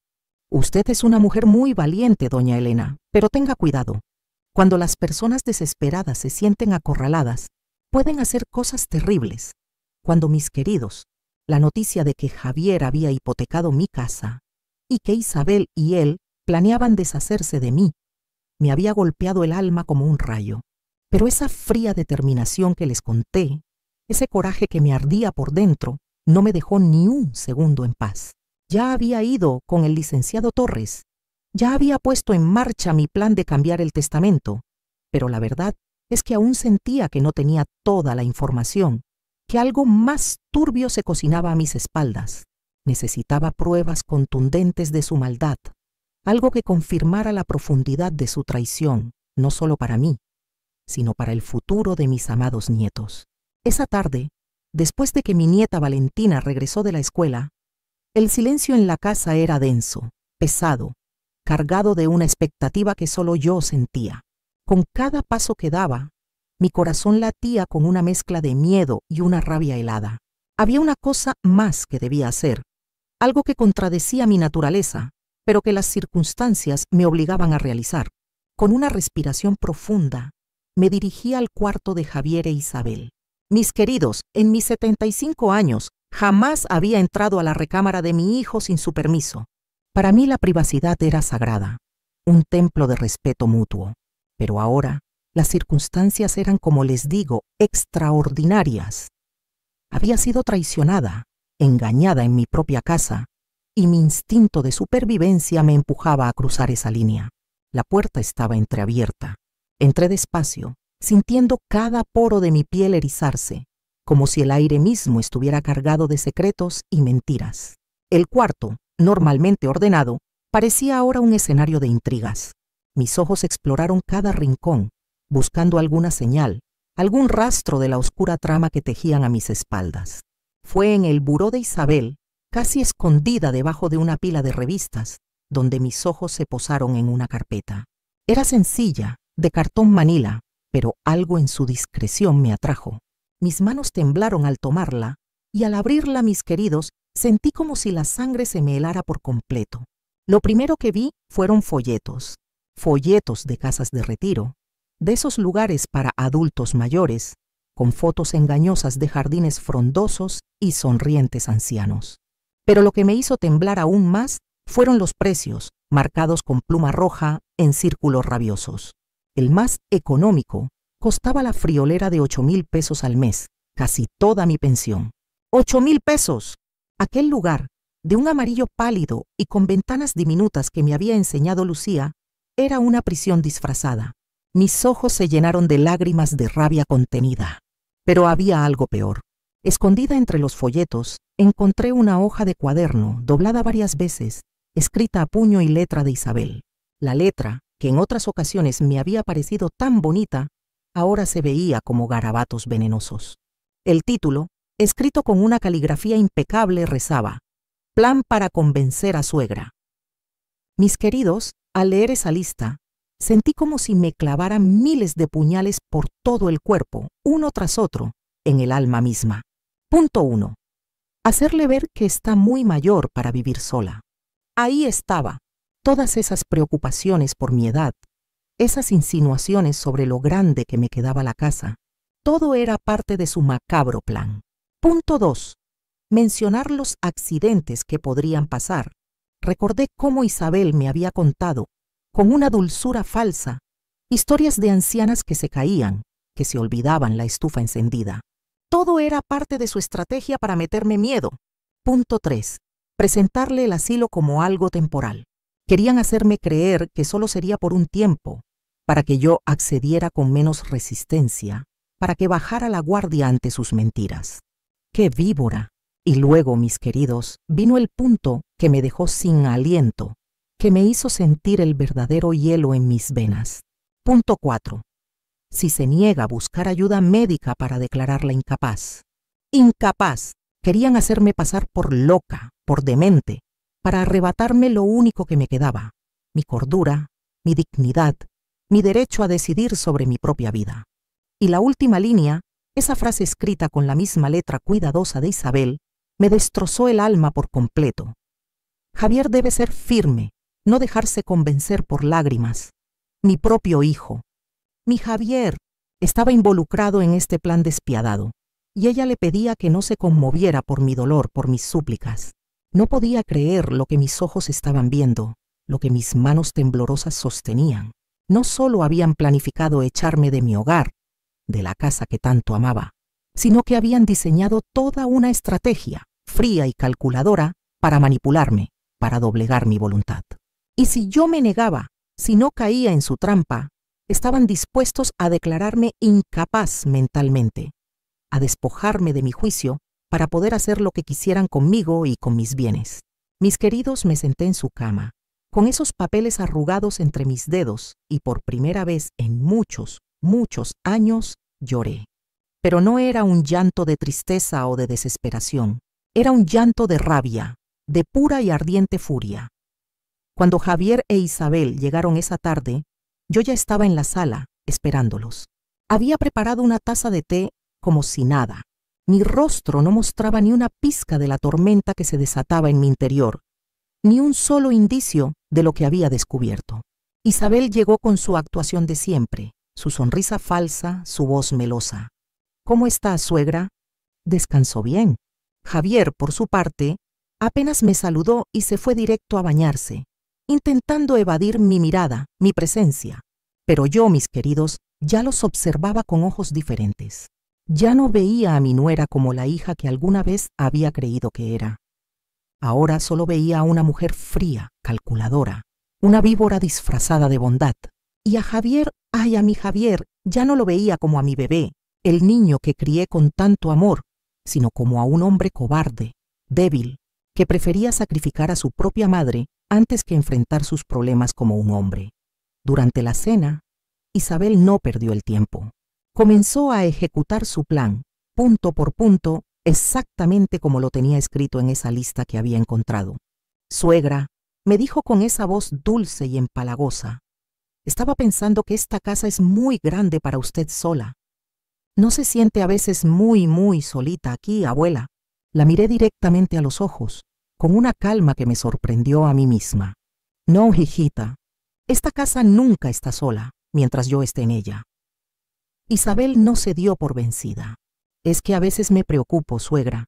Usted es una mujer muy valiente, doña Elena, pero tenga cuidado. Cuando las personas desesperadas se sienten acorraladas, pueden hacer cosas terribles. Cuando mis queridos, la noticia de que Javier había hipotecado mi casa y que Isabel y él planeaban deshacerse de mí, me había golpeado el alma como un rayo. Pero esa fría determinación que les conté, ese coraje que me ardía por dentro, no me dejó ni un segundo en paz. Ya había ido con el licenciado Torres, ya había puesto en marcha mi plan de cambiar el testamento, pero la verdad es que aún sentía que no tenía toda la información, que algo más turbio se cocinaba a mis espaldas. Necesitaba pruebas contundentes de su maldad, algo que confirmara la profundidad de su traición, no solo para mí, sino para el futuro de mis amados nietos. Esa tarde, después de que mi nieta Valentina regresó de la escuela, el silencio en la casa era denso, pesado, cargado de una expectativa que solo yo sentía. Con cada paso que daba, mi corazón latía con una mezcla de miedo y una rabia helada. Había una cosa más que debía hacer, algo que contradecía mi naturaleza, pero que las circunstancias me obligaban a realizar. Con una respiración profunda, me dirigí al cuarto de Javier e Isabel. Mis queridos, en mis 75 años, jamás había entrado a la recámara de mi hijo sin su permiso. Para mí la privacidad era sagrada, un templo de respeto mutuo. Pero ahora, las circunstancias eran, como les digo, extraordinarias. Había sido traicionada, engañada en mi propia casa, y mi instinto de supervivencia me empujaba a cruzar esa línea. La puerta estaba entreabierta. Entré despacio, sintiendo cada poro de mi piel erizarse, como si el aire mismo estuviera cargado de secretos y mentiras. El cuarto, normalmente ordenado, parecía ahora un escenario de intrigas. Mis ojos exploraron cada rincón, buscando alguna señal, algún rastro de la oscura trama que tejían a mis espaldas. Fue en el buró de Isabel, casi escondida debajo de una pila de revistas, donde mis ojos se posaron en una carpeta. Era sencilla, de cartón manila, pero algo en su discreción me atrajo. Mis manos temblaron al tomarla, y al abrirla, mis queridos, sentí como si la sangre se me helara por completo. Lo primero que vi fueron folletos de casas de retiro, de esos lugares para adultos mayores, con fotos engañosas de jardines frondosos y sonrientes ancianos. Pero lo que me hizo temblar aún más fueron los precios, marcados con pluma roja en círculos rabiosos. El más económico costaba la friolera de 8,000 pesos al mes, casi toda mi pensión. 8,000 pesos. Aquel lugar, de un amarillo pálido y con ventanas diminutas que me había enseñado Lucía, era una prisión disfrazada. Mis ojos se llenaron de lágrimas de rabia contenida. Pero había algo peor. Escondida entre los folletos, encontré una hoja de cuaderno, doblada varias veces, escrita a puño y letra de Isabel. La letra, que en otras ocasiones me había parecido tan bonita, ahora se veía como garabatos venenosos. El título, escrito con una caligrafía impecable, rezaba: Plan para convencer a suegra. Mis queridos, al leer esa lista, sentí como si me clavaran miles de puñales por todo el cuerpo, uno tras otro, en el alma misma. Punto 1. Hacerle ver que está muy mayor para vivir sola. Ahí estaba, todas esas preocupaciones por mi edad, esas insinuaciones sobre lo grande que me quedaba la casa. Todo era parte de su macabro plan. Punto 2. Mencionar los accidentes que podrían pasar. Recordé cómo Isabel me había contado, con una dulzura falsa, historias de ancianas que se caían, que se olvidaban la estufa encendida. Todo era parte de su estrategia para meterme miedo. Punto 3. Presentarle el asilo como algo temporal. Querían hacerme creer que solo sería por un tiempo, para que yo accediera con menos resistencia, para que bajara la guardia ante sus mentiras. ¡Qué víbora! Y luego, mis queridos, vino el punto que me dejó sin aliento, que me hizo sentir el verdadero hielo en mis venas. Punto 4. Si se niega a buscar ayuda médica para declararla incapaz. Incapaz. Querían hacerme pasar por loca, por demente, para arrebatarme lo único que me quedaba, mi cordura, mi dignidad, mi derecho a decidir sobre mi propia vida. Y la última línea, esa frase escrita con la misma letra cuidadosa de Isabel, me destrozó el alma por completo. Javier debe ser firme, no dejarse convencer por lágrimas. Mi propio hijo, mi Javier, estaba involucrado en este plan despiadado, y ella le pedía que no se conmoviera por mi dolor, por mis súplicas. No podía creer lo que mis ojos estaban viendo, lo que mis manos temblorosas sostenían. No solo habían planificado echarme de mi hogar, de la casa que tanto amaba, sino que habían diseñado toda una estrategia, fría y calculadora, para manipularme, para doblegar mi voluntad. Y si yo me negaba, si no caía en su trampa, estaban dispuestos a declararme incapaz mentalmente, a despojarme de mi juicio para poder hacer lo que quisieran conmigo y con mis bienes. Mis queridos, me senté en su cama, con esos papeles arrugados entre mis dedos, y por primera vez en muchos, muchos años lloré. Pero no era un llanto de tristeza o de desesperación, era un llanto de rabia, de pura y ardiente furia. Cuando Javier e Isabel llegaron esa tarde, yo ya estaba en la sala, esperándolos. Había preparado una taza de té como si nada. Mi rostro no mostraba ni una pizca de la tormenta que se desataba en mi interior, ni un solo indicio de lo que había descubierto. Isabel llegó con su actuación de siempre, su sonrisa falsa, su voz melosa. «¿Cómo está, suegra?» «Descansó bien». Javier, por su parte, apenas me saludó y se fue directo a bañarse, intentando evadir mi mirada, mi presencia. Pero yo, mis queridos, ya los observaba con ojos diferentes. Ya no veía a mi nuera como la hija que alguna vez había creído que era. Ahora solo veía a una mujer fría, calculadora, una víbora disfrazada de bondad. Y a Javier, ay, a mi Javier, ya no lo veía como a mi bebé, el niño que crié con tanto amor, sino como a un hombre cobarde, débil, que prefería sacrificar a su propia madre antes que enfrentar sus problemas como un hombre. Durante la cena, Isabel no perdió el tiempo. Comenzó a ejecutar su plan, punto por punto, exactamente como lo tenía escrito en esa lista que había encontrado. «Suegra», me dijo con esa voz dulce y empalagosa, «estaba pensando que esta casa es muy grande para usted sola. ¿No se siente a veces muy, muy solita aquí, abuela?» La miré directamente a los ojos, con una calma que me sorprendió a mí misma. «No, hijita, esta casa nunca está sola, mientras yo esté en ella». Isabel no se dio por vencida. «Es que a veces me preocupo, suegra.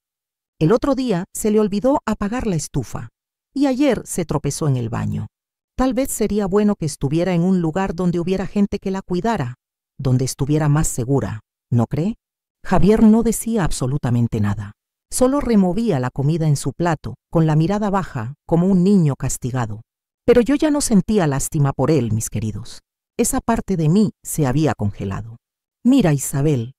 El otro día se le olvidó apagar la estufa, y ayer se tropezó en el baño. Tal vez sería bueno que estuviera en un lugar donde hubiera gente que la cuidara, donde estuviera más segura, ¿no cree?» Javier no decía absolutamente nada. Solo removía la comida en su plato, con la mirada baja, como un niño castigado. Pero yo ya no sentía lástima por él, mis queridos. Esa parte de mí se había congelado. «Mira, Isabel»,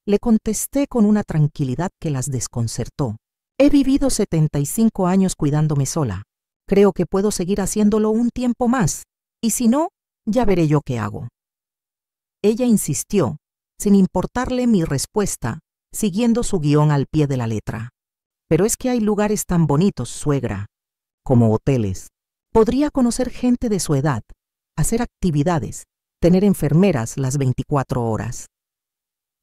le contesté con una tranquilidad que las desconcertó. «He vivido 75 años cuidándome sola. Creo que puedo seguir haciéndolo un tiempo más, y si no, ya veré yo qué hago». Ella insistió, sin importarle mi respuesta, siguiendo su guión al pie de la letra. «Pero es que hay lugares tan bonitos, suegra, como hoteles. Podría conocer gente de su edad, hacer actividades, tener enfermeras las 24 horas.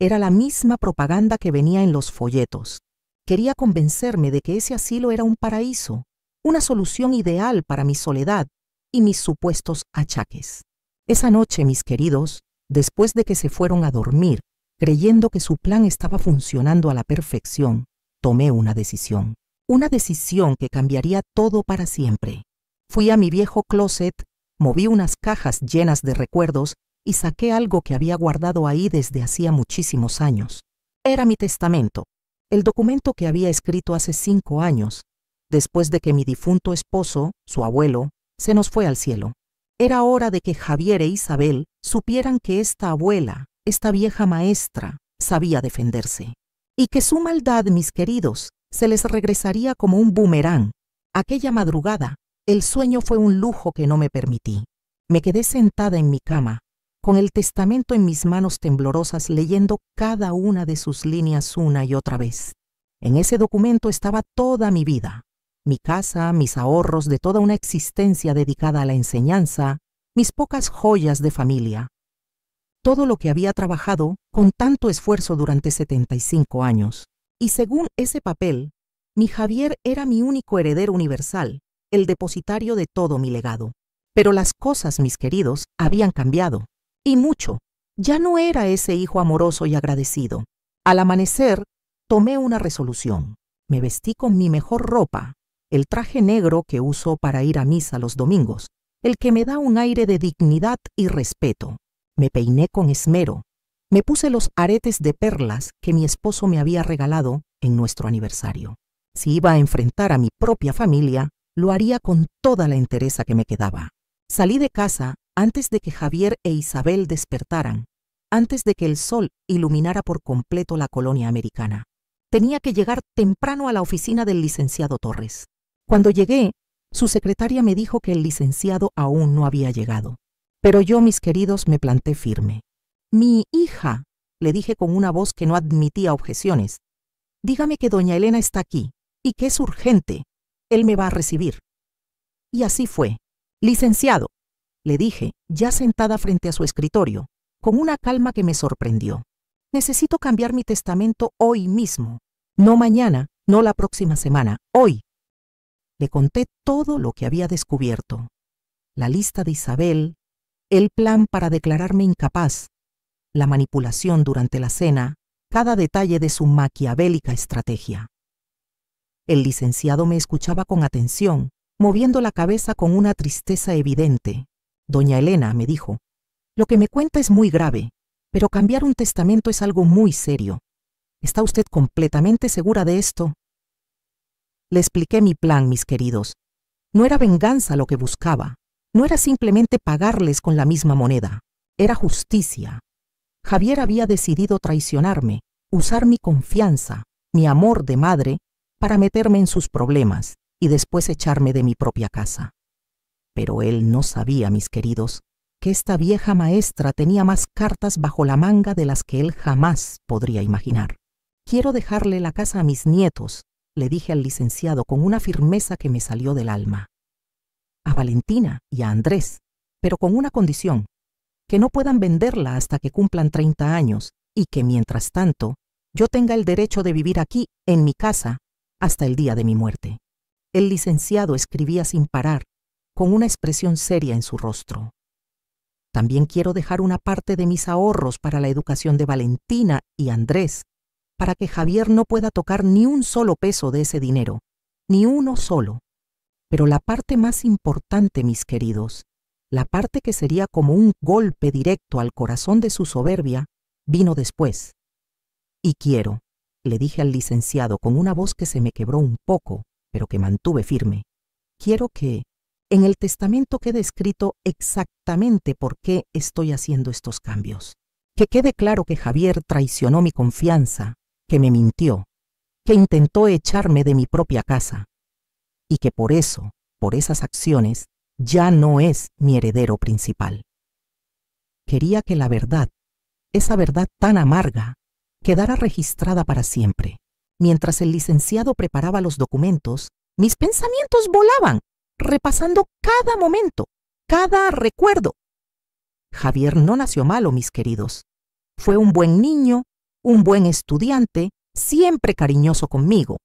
Era la misma propaganda que venía en los folletos. Quería convencerme de que ese asilo era un paraíso, una solución ideal para mi soledad y mis supuestos achaques. Esa noche, mis queridos, después de que se fueron a dormir, creyendo que su plan estaba funcionando a la perfección, tomé una decisión que cambiaría todo para siempre. Fui a mi viejo closet, moví unas cajas llenas de recuerdos y saqué algo que había guardado ahí desde hacía muchísimos años. Era mi testamento, el documento que había escrito hace 5 años, después de que mi difunto esposo, su abuelo, se nos fue al cielo. Era hora de que Javier e Isabel supieran que esta abuela, esta vieja maestra, sabía defenderse, y que su maldad, mis queridos, se les regresaría como un boomerang. Aquella madrugada, el sueño fue un lujo que no me permití. Me quedé sentada en mi cama, con el testamento en mis manos temblorosas, leyendo cada una de sus líneas una y otra vez. En ese documento estaba toda mi vida, mi casa, mis ahorros de toda una existencia dedicada a la enseñanza, mis pocas joyas de familia. Todo lo que había trabajado con tanto esfuerzo durante 75 años. Y según ese papel, mi Javier era mi único heredero universal, el depositario de todo mi legado. Pero las cosas, mis queridos, habían cambiado. Y mucho. Ya no era ese hijo amoroso y agradecido. Al amanecer, tomé una resolución. Me vestí con mi mejor ropa, el traje negro que uso para ir a misa los domingos, el que me da un aire de dignidad y respeto. Me peiné con esmero. Me puse los aretes de perlas que mi esposo me había regalado en nuestro aniversario. Si iba a enfrentar a mi propia familia, lo haría con toda la entereza que me quedaba. Salí de casa antes de que Javier e Isabel despertaran, antes de que el sol iluminara por completo la colonia americana. Tenía que llegar temprano a la oficina del licenciado Torres. Cuando llegué, su secretaria me dijo que el licenciado aún no había llegado. Pero yo, mis queridos, me planté firme. «Mi hija», le dije con una voz que no admitía objeciones, «dígame que doña Elena está aquí y que es urgente. Él me va a recibir». Y así fue. «Licenciado», le dije, ya sentada frente a su escritorio, con una calma que me sorprendió. «Necesito cambiar mi testamento hoy mismo. No mañana, no la próxima semana, hoy». Le conté todo lo que había descubierto. La lista de Isabel, el plan para declararme incapaz, la manipulación durante la cena, cada detalle de su maquiavélica estrategia. El licenciado me escuchaba con atención, moviendo la cabeza con una tristeza evidente. «Doña Elena», me dijo, «lo que me cuenta es muy grave, pero cambiar un testamento es algo muy serio. ¿Está usted completamente segura de esto?». Le expliqué mi plan, mis queridos. No era venganza lo que buscaba. No era simplemente pagarles con la misma moneda. Era justicia. Javier había decidido traicionarme, usar mi confianza, mi amor de madre, para meterme en sus problemas y después echarme de mi propia casa. Pero él no sabía, mis queridos, que esta vieja maestra tenía más cartas bajo la manga de las que él jamás podría imaginar. «Quiero dejarle la casa a mis nietos», le dije al licenciado con una firmeza que me salió del alma. «A Valentina y a Andrés, pero con una condición, que no puedan venderla hasta que cumplan 30 años y que, mientras tanto, yo tenga el derecho de vivir aquí, en mi casa, hasta el día de mi muerte». El licenciado escribía sin parar, con una expresión seria en su rostro. «También quiero dejar una parte de mis ahorros para la educación de Valentina y Andrés, para que Javier no pueda tocar ni un solo peso de ese dinero, ni uno solo. Pero la parte más importante, mis queridos, la parte que sería como un golpe directo al corazón de su soberbia, vino después. Y quiero», le dije al licenciado con una voz que se me quebró un poco, pero que mantuve firme, «quiero que en el testamento quede escrito exactamente por qué estoy haciendo estos cambios. Que quede claro que Javier traicionó mi confianza, que me mintió, que intentó echarme de mi propia casa, y que por eso, por esas acciones, ya no es mi heredero principal». Quería que la verdad, esa verdad tan amarga, quedara registrada para siempre. Mientras el licenciado preparaba los documentos, mis pensamientos volaban, repasando cada momento, cada recuerdo. Javier no nació malo, mis queridos. Fue un buen niño, un buen estudiante, siempre cariñoso conmigo.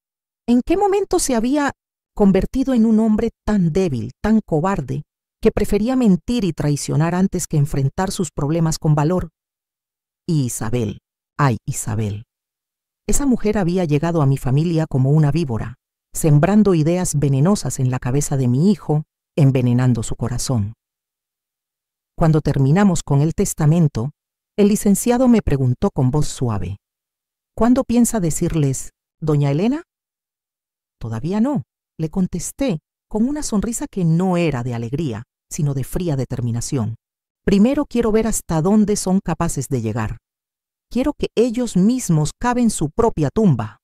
¿En qué momento se había convertido en un hombre tan débil, tan cobarde, que prefería mentir y traicionar antes que enfrentar sus problemas con valor? Y Isabel, ay Isabel. Esa mujer había llegado a mi familia como una víbora, sembrando ideas venenosas en la cabeza de mi hijo, envenenando su corazón. Cuando terminamos con el testamento, el licenciado me preguntó con voz suave, «¿Cuándo piensa decirles, doña Elena?» «Todavía no», le contesté, con una sonrisa que no era de alegría, sino de fría determinación. «Primero quiero ver hasta dónde son capaces de llegar. Quiero que ellos mismos caven su propia tumba».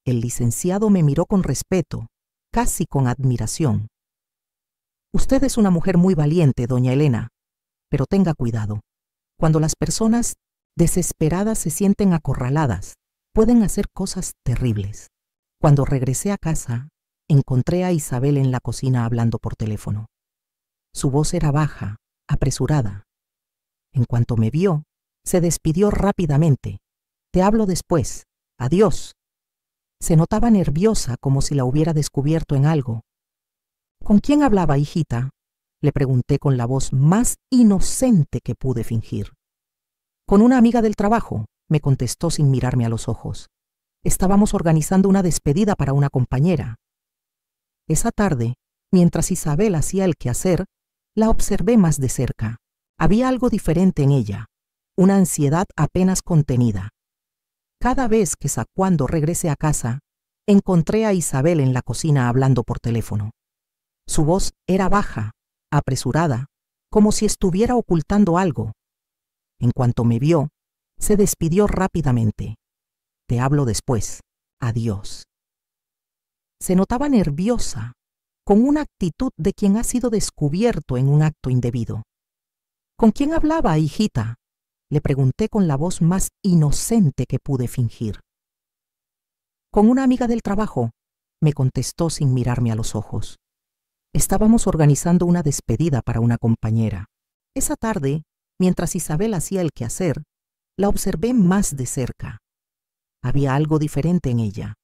El licenciado me miró con respeto, casi con admiración. «Usted es una mujer muy valiente, doña Elena, pero tenga cuidado. Cuando las personas desesperadas se sienten acorraladas, pueden hacer cosas terribles». Cuando regresé a casa, encontré a Isabel en la cocina hablando por teléfono. Su voz era baja, apresurada. En cuanto me vio, se despidió rápidamente. «Te hablo después. Adiós». Se notaba nerviosa, como si la hubiera descubierto en algo. «¿Con quién hablaba, hijita?», le pregunté con la voz más inocente que pude fingir. «Con una amiga del trabajo», me contestó sin mirarme a los ojos. «Estábamos organizando una despedida para una compañera». Esa tarde, mientras Isabel hacía el quehacer, la observé más de cerca. Había algo diferente en ella, una ansiedad apenas contenida. Cada vez que cuando regrese a casa, encontré a Isabel en la cocina hablando por teléfono. Su voz era baja, apresurada, como si estuviera ocultando algo. En cuanto me vio, se despidió rápidamente. Te hablo después. Adiós. Se notaba nerviosa, con una actitud de quien ha sido descubierto en un acto indebido. ¿Con quién hablaba, hijita?, le pregunté con la voz más inocente que pude fingir. Con una amiga del trabajo, me contestó sin mirarme a los ojos. Estábamos organizando una despedida para una compañera. Esa tarde, mientras Isabel hacía el quehacer, la observé más de cerca. Había algo diferente en ella,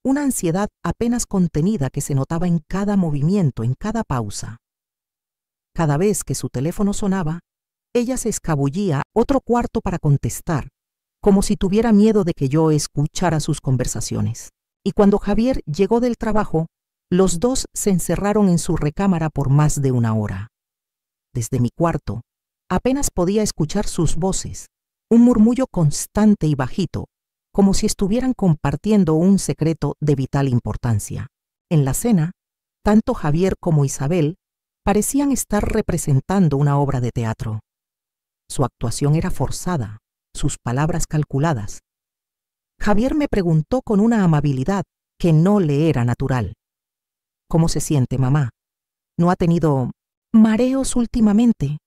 una ansiedad apenas contenida que se notaba en cada movimiento, en cada pausa. Cada vez que su teléfono sonaba, ella se escabullía a otro cuarto para contestar, como si tuviera miedo de que yo escuchara sus conversaciones. Y cuando Javier llegó del trabajo, los dos se encerraron en su recámara por más de una hora. Desde mi cuarto, apenas podía escuchar sus voces, un murmullo constante y bajito, como si estuvieran compartiendo un secreto de vital importancia. En la cena, tanto Javier como Isabel parecían estar representando una obra de teatro. Su actuación era forzada, sus palabras calculadas. Javier me preguntó con una amabilidad que no le era natural. ¿Cómo se siente, mamá? ¿No ha tenido mareos últimamente?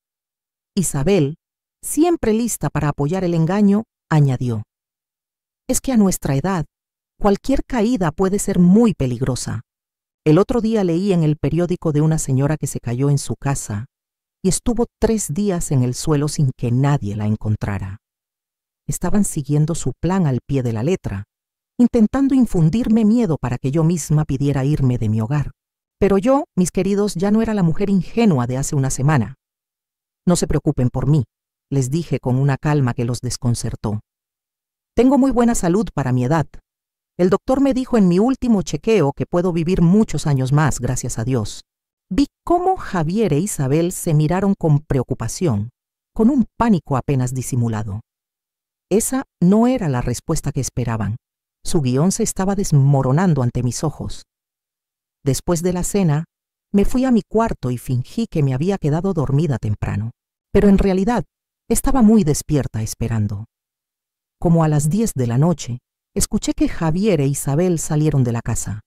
Isabel, siempre lista para apoyar el engaño, añadió: es que a nuestra edad, cualquier caída puede ser muy peligrosa. El otro día leí en el periódico de una señora que se cayó en su casa y estuvo 3 días en el suelo sin que nadie la encontrara. Estaban siguiendo su plan al pie de la letra, intentando infundirme miedo para que yo misma pidiera irme de mi hogar. Pero yo, mis queridos, ya no era la mujer ingenua de hace una semana. No se preocupen por mí, les dije con una calma que los desconcertó. Tengo muy buena salud para mi edad. El doctor me dijo en mi último chequeo que puedo vivir muchos años más, gracias a Dios. Vi cómo Javier e Isabel se miraron con preocupación, con un pánico apenas disimulado. Esa no era la respuesta que esperaban. Su guión se estaba desmoronando ante mis ojos. Después de la cena, me fui a mi cuarto y fingí que me había quedado dormida temprano. Pero en realidad, estaba muy despierta esperando. Como a las 10 de la noche, escuché que Javier e Isabel salieron de la casa.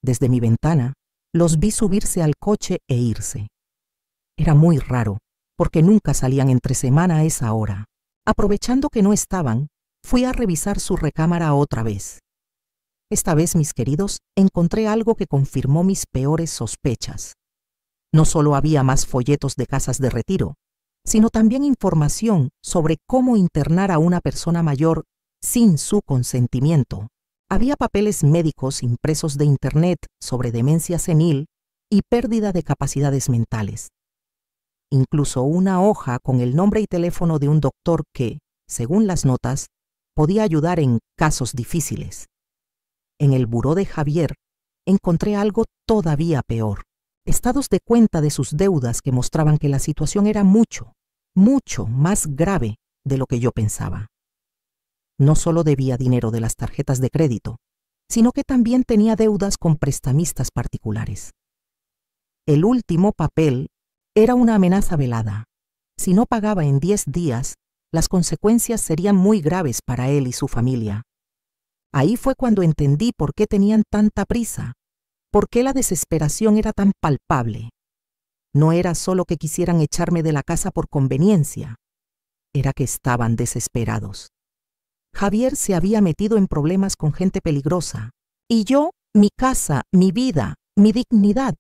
Desde mi ventana, los vi subirse al coche e irse. Era muy raro, porque nunca salían entre semana a esa hora. Aprovechando que no estaban, fui a revisar su recámara otra vez. Esta vez, mis queridos, encontré algo que confirmó mis peores sospechas. No solo había más folletos de casas de retiro, sino también información sobre cómo internar a una persona mayor sin su consentimiento. Había papeles médicos impresos de Internet sobre demencia senil y pérdida de capacidades mentales. Incluso una hoja con el nombre y teléfono de un doctor que, según las notas, podía ayudar en casos difíciles. En el buró de Javier encontré algo todavía peor: estados de cuenta de sus deudas que mostraban que la situación era mucho más grave de lo que yo pensaba. No solo debía dinero de las tarjetas de crédito, sino que también tenía deudas con prestamistas particulares. El último papel era una amenaza velada. Si no pagaba en 10 días, las consecuencias serían muy graves para él y su familia. Ahí fue cuando entendí por qué tenían tanta prisa, por qué la desesperación era tan palpable. No era solo que quisieran echarme de la casa por conveniencia, era que estaban desesperados. Javier se había metido en problemas con gente peligrosa, y yo, mi casa, mi vida, mi dignidad,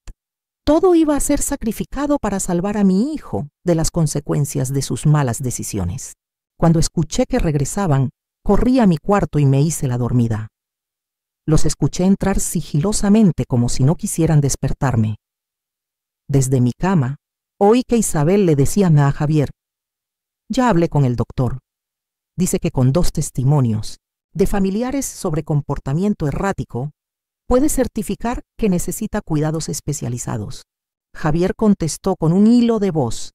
todo iba a ser sacrificado para salvar a mi hijo de las consecuencias de sus malas decisiones. Cuando escuché que regresaban, corrí a mi cuarto y me hice la dormida. Los escuché entrar sigilosamente como si no quisieran despertarme. Desde mi cama, oí que Isabel le decía a Javier: ya hablé con el doctor. Dice que con 2 testimonios de familiares sobre comportamiento errático, puede certificar que necesita cuidados especializados. Javier contestó con un hilo de voz: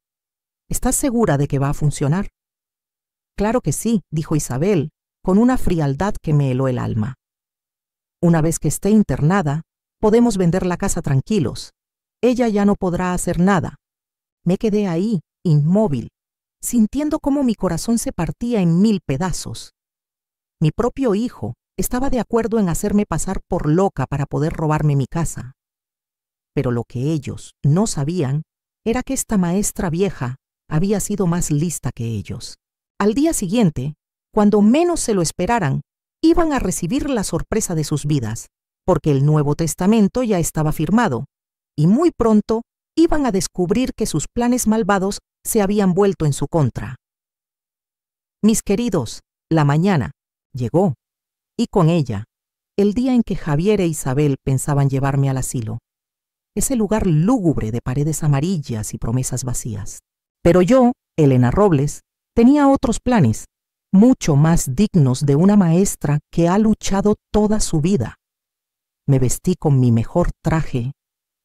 ¿estás segura de que va a funcionar? Claro que sí, dijo Isabel, con una frialdad que me heló el alma. Una vez que esté internada, podemos vender la casa tranquilos. Ella ya no podrá hacer nada. Me quedé ahí, inmóvil, sintiendo cómo mi corazón se partía en 1000 pedazos. Mi propio hijo estaba de acuerdo en hacerme pasar por loca para poder robarme mi casa. Pero lo que ellos no sabían era que esta maestra vieja había sido más lista que ellos. Al día siguiente, cuando menos se lo esperaran, iban a recibir la sorpresa de sus vidas, porque el Nuevo Testamento ya estaba firmado, y muy pronto iban a descubrir que sus planes malvados se habían vuelto en su contra. Mis queridos, la mañana llegó, y con ella, el día en que Javier e Isabel pensaban llevarme al asilo. Ese lugar lúgubre de paredes amarillas y promesas vacías. Pero yo, Elena Robles, tenía otros planes, mucho más dignos de una maestra que ha luchado toda su vida. Me vestí con mi mejor traje,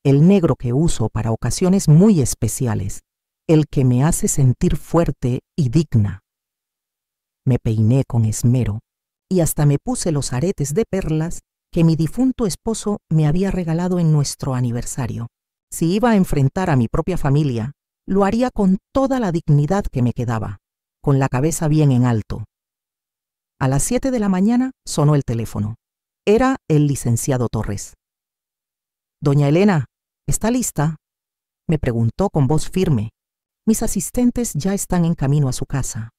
el negro que uso para ocasiones muy especiales, el que me hace sentir fuerte y digna. Me peiné con esmero y hasta me puse los aretes de perlas que mi difunto esposo me había regalado en nuestro aniversario. Si iba a enfrentar a mi propia familia, lo haría con toda la dignidad que me quedaba, con la cabeza bien en alto. A las 7 de la mañana sonó el teléfono. Era el licenciado Torres. «Doña Elena, ¿está lista?», me preguntó con voz firme. «Mis asistentes ya están en camino a su casa».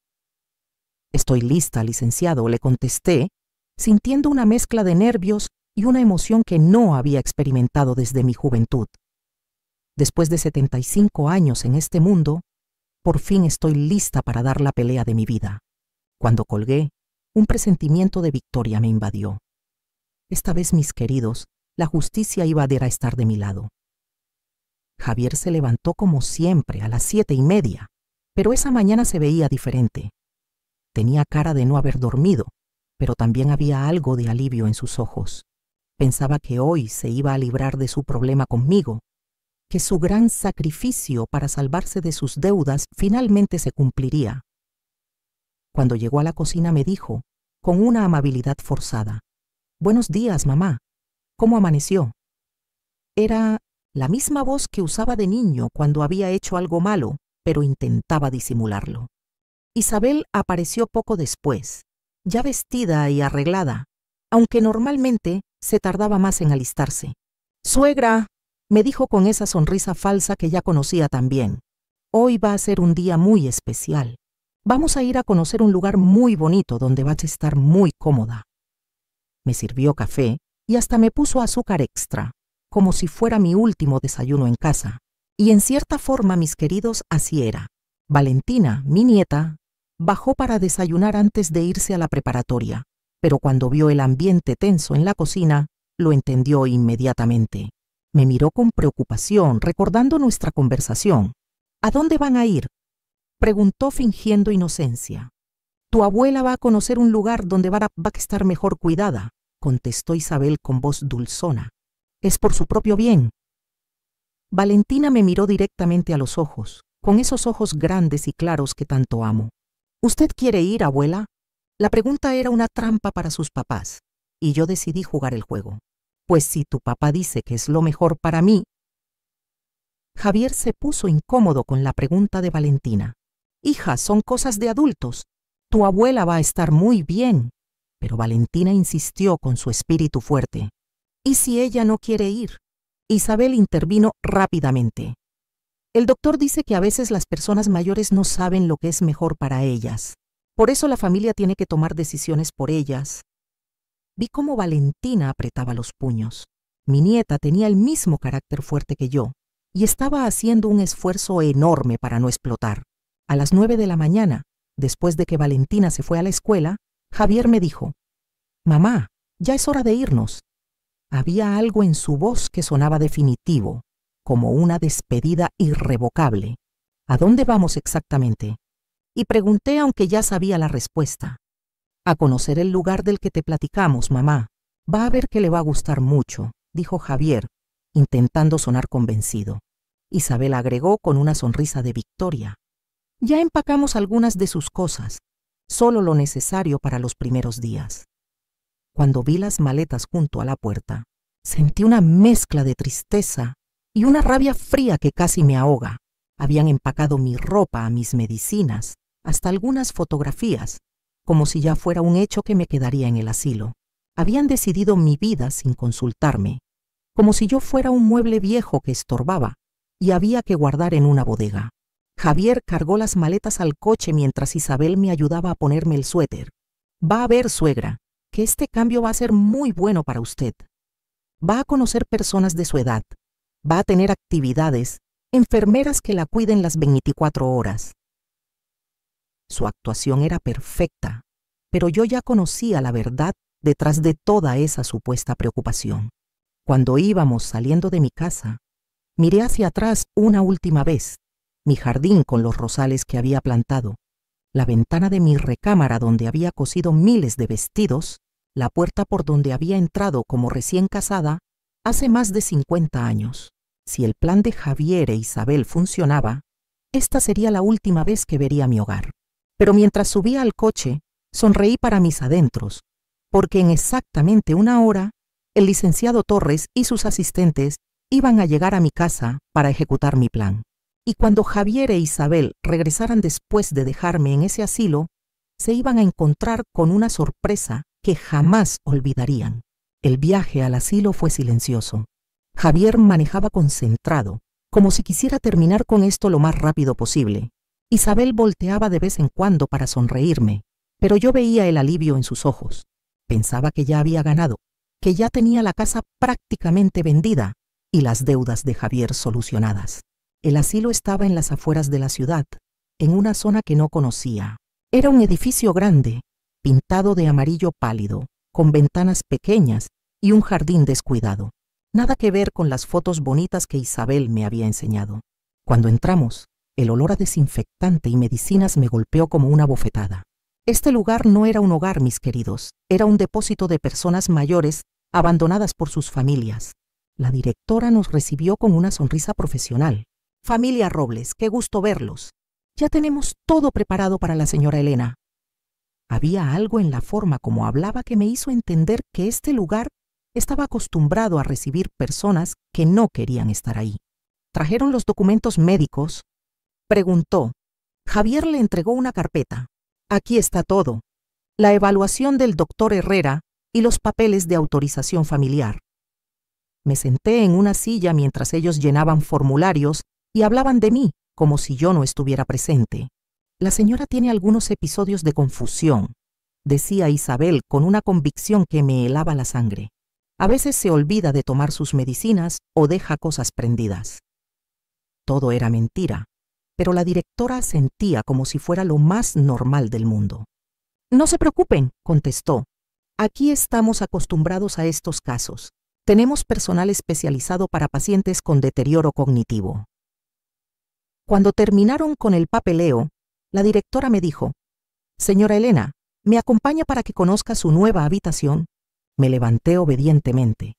«Estoy lista, licenciado», le contesté, sintiendo una mezcla de nervios y una emoción que no había experimentado desde mi juventud. Después de 75 años en este mundo, por fin estoy lista para dar la pelea de mi vida. Cuando colgué, un presentimiento de victoria me invadió. Esta vez, mis queridos, la justicia iba a estar de mi lado. Javier se levantó como siempre a las 7:30, pero esa mañana se veía diferente. Tenía cara de no haber dormido, pero también había algo de alivio en sus ojos. Pensaba que hoy se iba a librar de su problema conmigo, que su gran sacrificio para salvarse de sus deudas finalmente se cumpliría. Cuando llegó a la cocina me dijo, con una amabilidad forzada: «Buenos días, mamá. ¿Cómo amaneció?». Era la misma voz que usaba de niño cuando había hecho algo malo, pero intentaba disimularlo. Isabel apareció poco después, ya vestida y arreglada, aunque normalmente se tardaba más en alistarse. «Suegra», me dijo con esa sonrisa falsa que ya conocía tan bien, «hoy va a ser un día muy especial. Vamos a ir a conocer un lugar muy bonito donde vas a estar muy cómoda». Me sirvió café y hasta me puso azúcar extra, como si fuera mi último desayuno en casa. Y en cierta forma, mis queridos, así era. Valentina, mi nieta, bajó para desayunar antes de irse a la preparatoria, pero cuando vio el ambiente tenso en la cocina, lo entendió inmediatamente. Me miró con preocupación, recordando nuestra conversación. «¿A dónde van a ir?», preguntó fingiendo inocencia. «Tu abuela va a conocer un lugar donde va a estar mejor cuidada», contestó Isabel con voz dulzona. «Es por su propio bien». Valentina me miró directamente a los ojos, con esos ojos grandes y claros que tanto amo. «¿Usted quiere ir, abuela?». La pregunta era una trampa para sus papás, y yo decidí jugar el juego. «Pues si tu papá dice que es lo mejor para mí». Javier se puso incómodo con la pregunta de Valentina. «Hija, son cosas de adultos. Tu abuela va a estar muy bien». Pero Valentina insistió con su espíritu fuerte. «¿Y si ella no quiere ir?». Isabel intervino rápidamente. «El doctor dice que a veces las personas mayores no saben lo que es mejor para ellas. Por eso la familia tiene que tomar decisiones por ellas». Vi cómo Valentina apretaba los puños. Mi nieta tenía el mismo carácter fuerte que yo y estaba haciendo un esfuerzo enorme para no explotar. A las 9 de la mañana, después de que Valentina se fue a la escuela, Javier me dijo: «Mamá, ya es hora de irnos». Había algo en su voz que sonaba definitivo, como una despedida irrevocable. «¿A dónde vamos exactamente?». Y pregunté, aunque ya sabía la respuesta. «A conocer el lugar del que te platicamos, mamá. Va a ver que le va a gustar mucho», dijo Javier, intentando sonar convencido. Isabel agregó con una sonrisa de victoria: «Ya empacamos algunas de sus cosas, solo lo necesario para los primeros días». Cuando vi las maletas junto a la puerta, sentí una mezcla de tristeza y una rabia fría que casi me ahoga. Habían empacado mi ropa, mis medicinas, hasta algunas fotografías, como si ya fuera un hecho que me quedaría en el asilo. Habían decidido mi vida sin consultarme, como si yo fuera un mueble viejo que estorbaba y había que guardar en una bodega. Javier cargó las maletas al coche mientras Isabel me ayudaba a ponerme el suéter. Va a ver, suegra, que este cambio va a ser muy bueno para usted. Va a conocer personas de su edad, va a tener actividades, enfermeras que la cuiden las 24 horas. Su actuación era perfecta, pero yo ya conocía la verdad detrás de toda esa supuesta preocupación. Cuando íbamos saliendo de mi casa, miré hacia atrás una última vez, mi jardín con los rosales que había plantado, la ventana de mi recámara donde había cosido miles de vestidos, la puerta por donde había entrado como recién casada hace más de 50 años. Si el plan de Javier e Isabel funcionaba, esta sería la última vez que vería mi hogar. Pero mientras subía al coche, sonreí para mis adentros, porque en exactamente una hora, el licenciado Torres y sus asistentes iban a llegar a mi casa para ejecutar mi plan. Y cuando Javier e Isabel regresaran después de dejarme en ese asilo, se iban a encontrar con una sorpresa que jamás olvidarían. El viaje al asilo fue silencioso. Javier manejaba concentrado, como si quisiera terminar con esto lo más rápido posible. Isabel volteaba de vez en cuando para sonreírme, pero yo veía el alivio en sus ojos. Pensaba que ya había ganado, que ya tenía la casa prácticamente vendida y las deudas de Javier solucionadas. El asilo estaba en las afueras de la ciudad, en una zona que no conocía. Era un edificio grande, pintado de amarillo pálido, con ventanas pequeñas y un jardín descuidado. Nada que ver con las fotos bonitas que Isabel me había enseñado. Cuando entramos, el olor a desinfectante y medicinas me golpeó como una bofetada. Este lugar no era un hogar, mis queridos, era un depósito de personas mayores abandonadas por sus familias. La directora nos recibió con una sonrisa profesional. Familia Robles, qué gusto verlos. Ya tenemos todo preparado para la señora Elena. Había algo en la forma como hablaba que me hizo entender que este lugar estaba acostumbrado a recibir personas que no querían estar ahí. ¿Trajeron los documentos médicos?, preguntó. Javier le entregó una carpeta. Aquí está todo. La evaluación del doctor Herrera y los papeles de autorización familiar. Me senté en una silla mientras ellos llenaban formularios y hablaban de mí como si yo no estuviera presente. La señora tiene algunos episodios de confusión, decía Isabel con una convicción que me helaba la sangre. A veces se olvida de tomar sus medicinas o deja cosas prendidas. Todo era mentira, pero la directora sentía como si fuera lo más normal del mundo. No se preocupen, contestó. Aquí estamos acostumbrados a estos casos. Tenemos personal especializado para pacientes con deterioro cognitivo. Cuando terminaron con el papeleo, la directora me dijo: «Señora Elena, ¿me acompaña para que conozca su nueva habitación?». Me levanté obedientemente,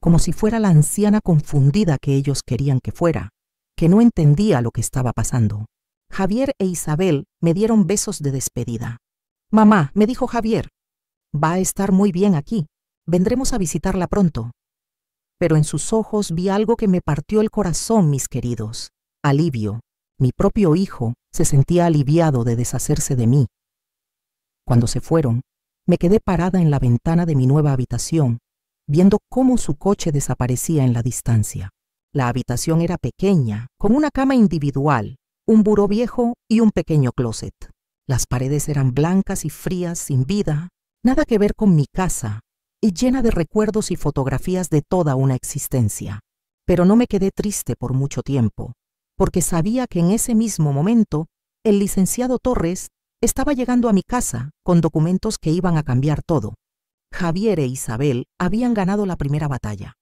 como si fuera la anciana confundida que ellos querían que fuera, que no entendía lo que estaba pasando. Javier e Isabel me dieron besos de despedida. «Mamá», me dijo Javier, «va a estar muy bien aquí. Vendremos a visitarla pronto». Pero en sus ojos vi algo que me partió el corazón, mis queridos. Alivio. Mi propio hijo se sentía aliviado de deshacerse de mí. Cuando se fueron, me quedé parada en la ventana de mi nueva habitación, viendo cómo su coche desaparecía en la distancia. La habitación era pequeña, con una cama individual, un buró viejo y un pequeño closet. Las paredes eran blancas y frías, sin vida, nada que ver con mi casa, y llena de recuerdos y fotografías de toda una existencia. Pero no me quedé triste por mucho tiempo, porque sabía que en ese mismo momento el licenciado Torres estaba llegando a mi casa con documentos que iban a cambiar todo. Javier e Isabel habían ganado la primera batalla,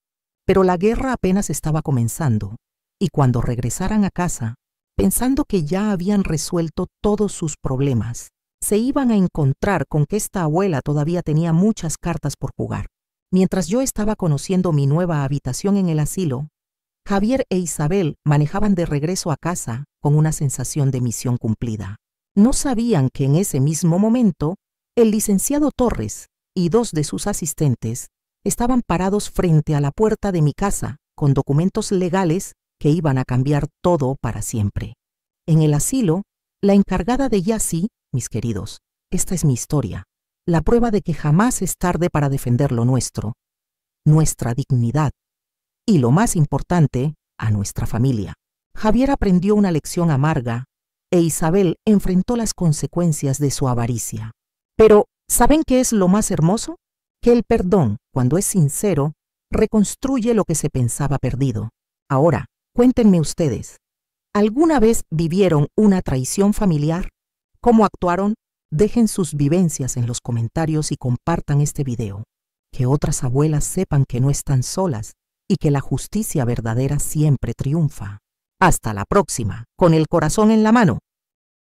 pero la guerra apenas estaba comenzando, y cuando regresaran a casa, pensando que ya habían resuelto todos sus problemas, se iban a encontrar con que esta abuela todavía tenía muchas cartas por jugar. Mientras yo estaba conociendo mi nueva habitación en el asilo, Javier e Isabel manejaban de regreso a casa con una sensación de misión cumplida. No sabían que en ese mismo momento el licenciado Torres y 2 de sus asistentes estaban parados frente a la puerta de mi casa con documentos legales que iban a cambiar todo para siempre. En el asilo, la encargada de Yassi, mis queridos, esta es mi historia, la prueba de que jamás es tarde para defender lo nuestro, nuestra dignidad y, lo más importante, a nuestra familia. Javier aprendió una lección amarga e Isabel enfrentó las consecuencias de su avaricia. Pero, ¿saben qué es lo más hermoso? Que el perdón, cuando es sincero, reconstruye lo que se pensaba perdido. Ahora, cuéntenme ustedes, ¿alguna vez vivieron una traición familiar? ¿Cómo actuaron? Dejen sus vivencias en los comentarios y compartan este video. Que otras abuelas sepan que no están solas y que la justicia verdadera siempre triunfa. Hasta la próxima, con el corazón en la mano.